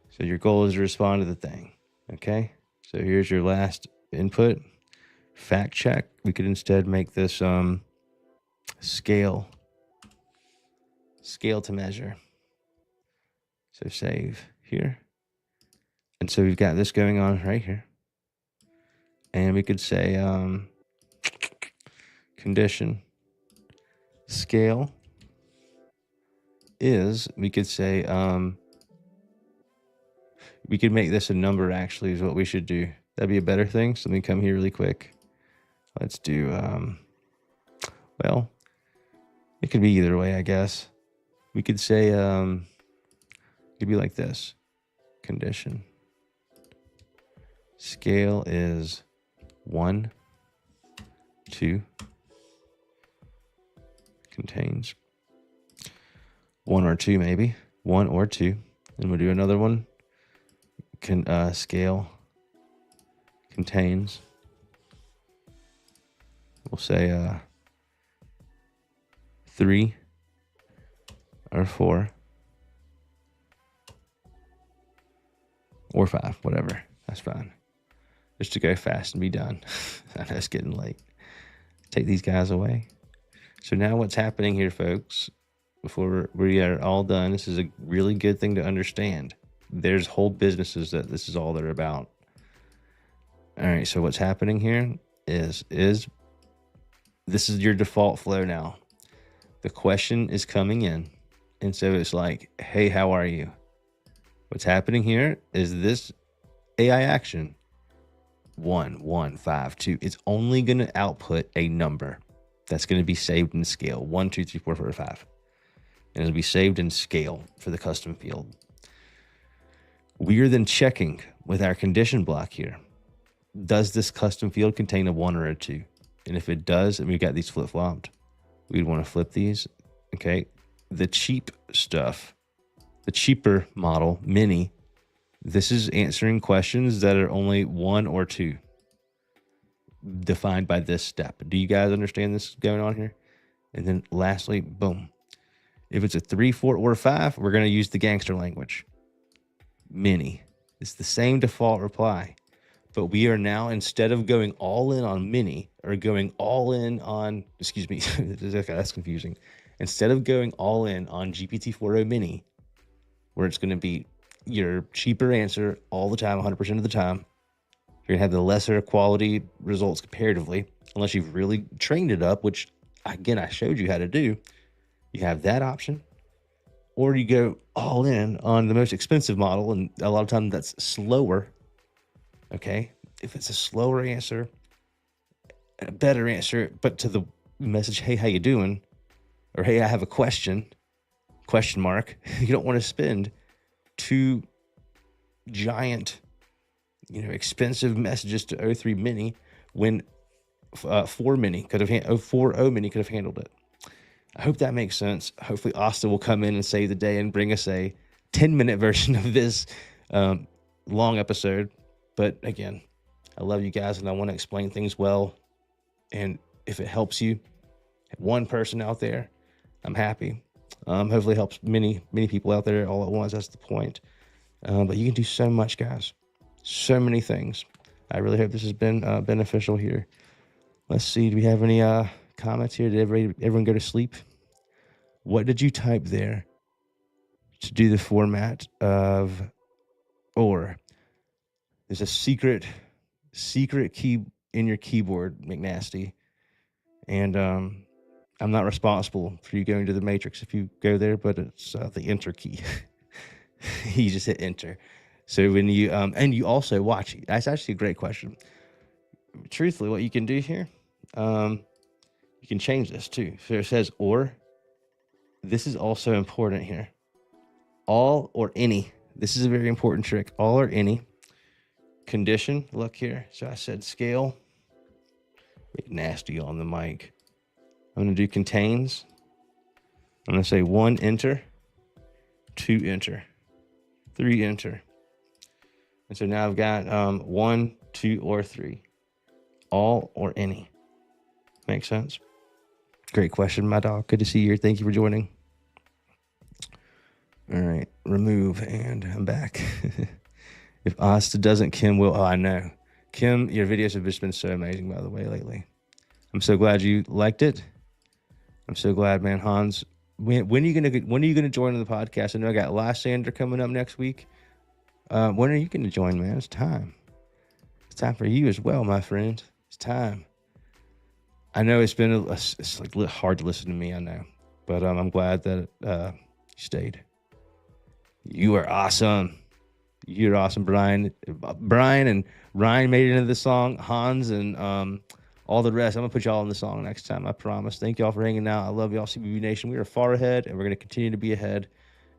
Speaker 3: So your goal is to respond to the thing. Okay. So here's your last input. Fact check. We could instead make this scale to measure. So save here. And so we've got this going on right here. And we could say condition scale is, we could say, we could make this a number actually is what we should do. That'd be a better thing. So let me come here really quick. Let's do, well, it could be either way, I guess. We could say, it could be like this. Condition scale is 1, 2, contains 1 or 2, maybe 1 or 2. And we'll do another one. Scale contains, we'll say 3 or 4 or 5, whatever. That's fine. Just to go fast and be done. I know it's getting late. Take these guys away. So now what's happening here, folks, before we are all done, this is a really good thing to understand. There's whole businesses that this is all they're about. All right, so what's happening here is this is your default flow now. The question is coming in, and so it's like, hey, how are you? What's happening here is this AI action, 1, 1, 5, 2. It's only going to output a number that's going to be saved in scale, 1, 2, 3, 4, 5. And it'll be saved in scale for the custom field. We are then checking with our condition block here. Does this custom field contain a 1 or a 2? And if it does, and we've got these flip-flopped, we'd want to flip these. Okay. The cheap stuff, the cheaper model, mini, this is answering questions that are only 1 or 2 defined by this step. Do you guys understand this going on here? And then lastly, boom. If it's a 3, 4, or 5, we're going to use the gangster language. Mini. It's the same default reply. But we are now, instead of going all in on mini or going all in on, excuse me, okay, that's confusing. Instead of going all in on GPT-4o mini, where it's going to be your cheaper answer all the time, 100% of the time, you're going to have the lesser quality results comparatively, unless you've really trained it up, which, again, I showed you how to do. You have that option. Or you go all in on the most expensive model, and a lot of times that's slower. Okay, if it's a slower answer, a better answer, but to the message, hey, how you doing? Or hey, I have a question mark. You don't want to spend 2 giant, expensive messages to O3 Mini when 4 Mini could have 4O Mini could have handled it. I hope that makes sense. Hopefully Austin will come in and save the day and bring us a 10-minute version of this long episode. But again, I love you guys and I want to explain things well. And if it helps you, one person out there, I'm happy. Hopefully it helps many people out there all at once. That's the point. But you can do so much, guys. So many things. I really hope this has been beneficial here. Let's see. Do we have any comments here? Did everyone go to sleep? What did you type there to do the format of or? There's a secret key in your keyboard, McNasty. And I'm not responsible for you going to the matrix if you go there, but it's the enter key. You just hit enter. So when you, and you also watch, that's actually a great question. Truthfully, what you can do here, you can change this too. So it says, or, this is also important here. All or any. This is a very important trick. All or any. Condition, look here. So I said scale. Nasty on the mic. I'm going to do contains. I'm going to say 1, enter. 2, enter. 3, enter. And so now I've got 1, 2, or 3. All or any. Makes sense? Great question, my dog. Good to see you here. Thank you for joining. All right, remove, and I'm back. If Asta doesn't, Kim will. Oh, I know. Kim, your videos have just been so amazing, by the way, lately. I'm so glad you liked it. I'm so glad, man. Hans, when are you gonna join the podcast? I know I got Lysander coming up next week. When are you gonna join, man? It's time. It's time for you as well, my friend. It's time. I know it's been it's like hard to listen to me. I know, but I'm glad that you stayed. You are awesome. You're awesome, Brian. Brian and Ryan made it into the song. Hans and all the rest. I'm gonna put y'all in the song next time. I promise. Thank y'all for hanging out. I love y'all, CBB Nation. We are far ahead, and we're gonna continue to be ahead,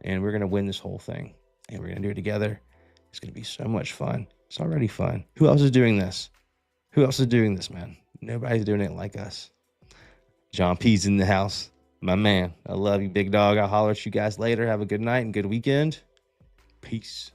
Speaker 3: and we're gonna win this whole thing, and we're gonna do it together. It's gonna be so much fun. It's already fun. Who else is doing this? Who else is doing this, man? Nobody's doing it like us. John P's in the house. My man. I love you, big dog. I'll holler at you guys later. Have a good night and good weekend. Peace.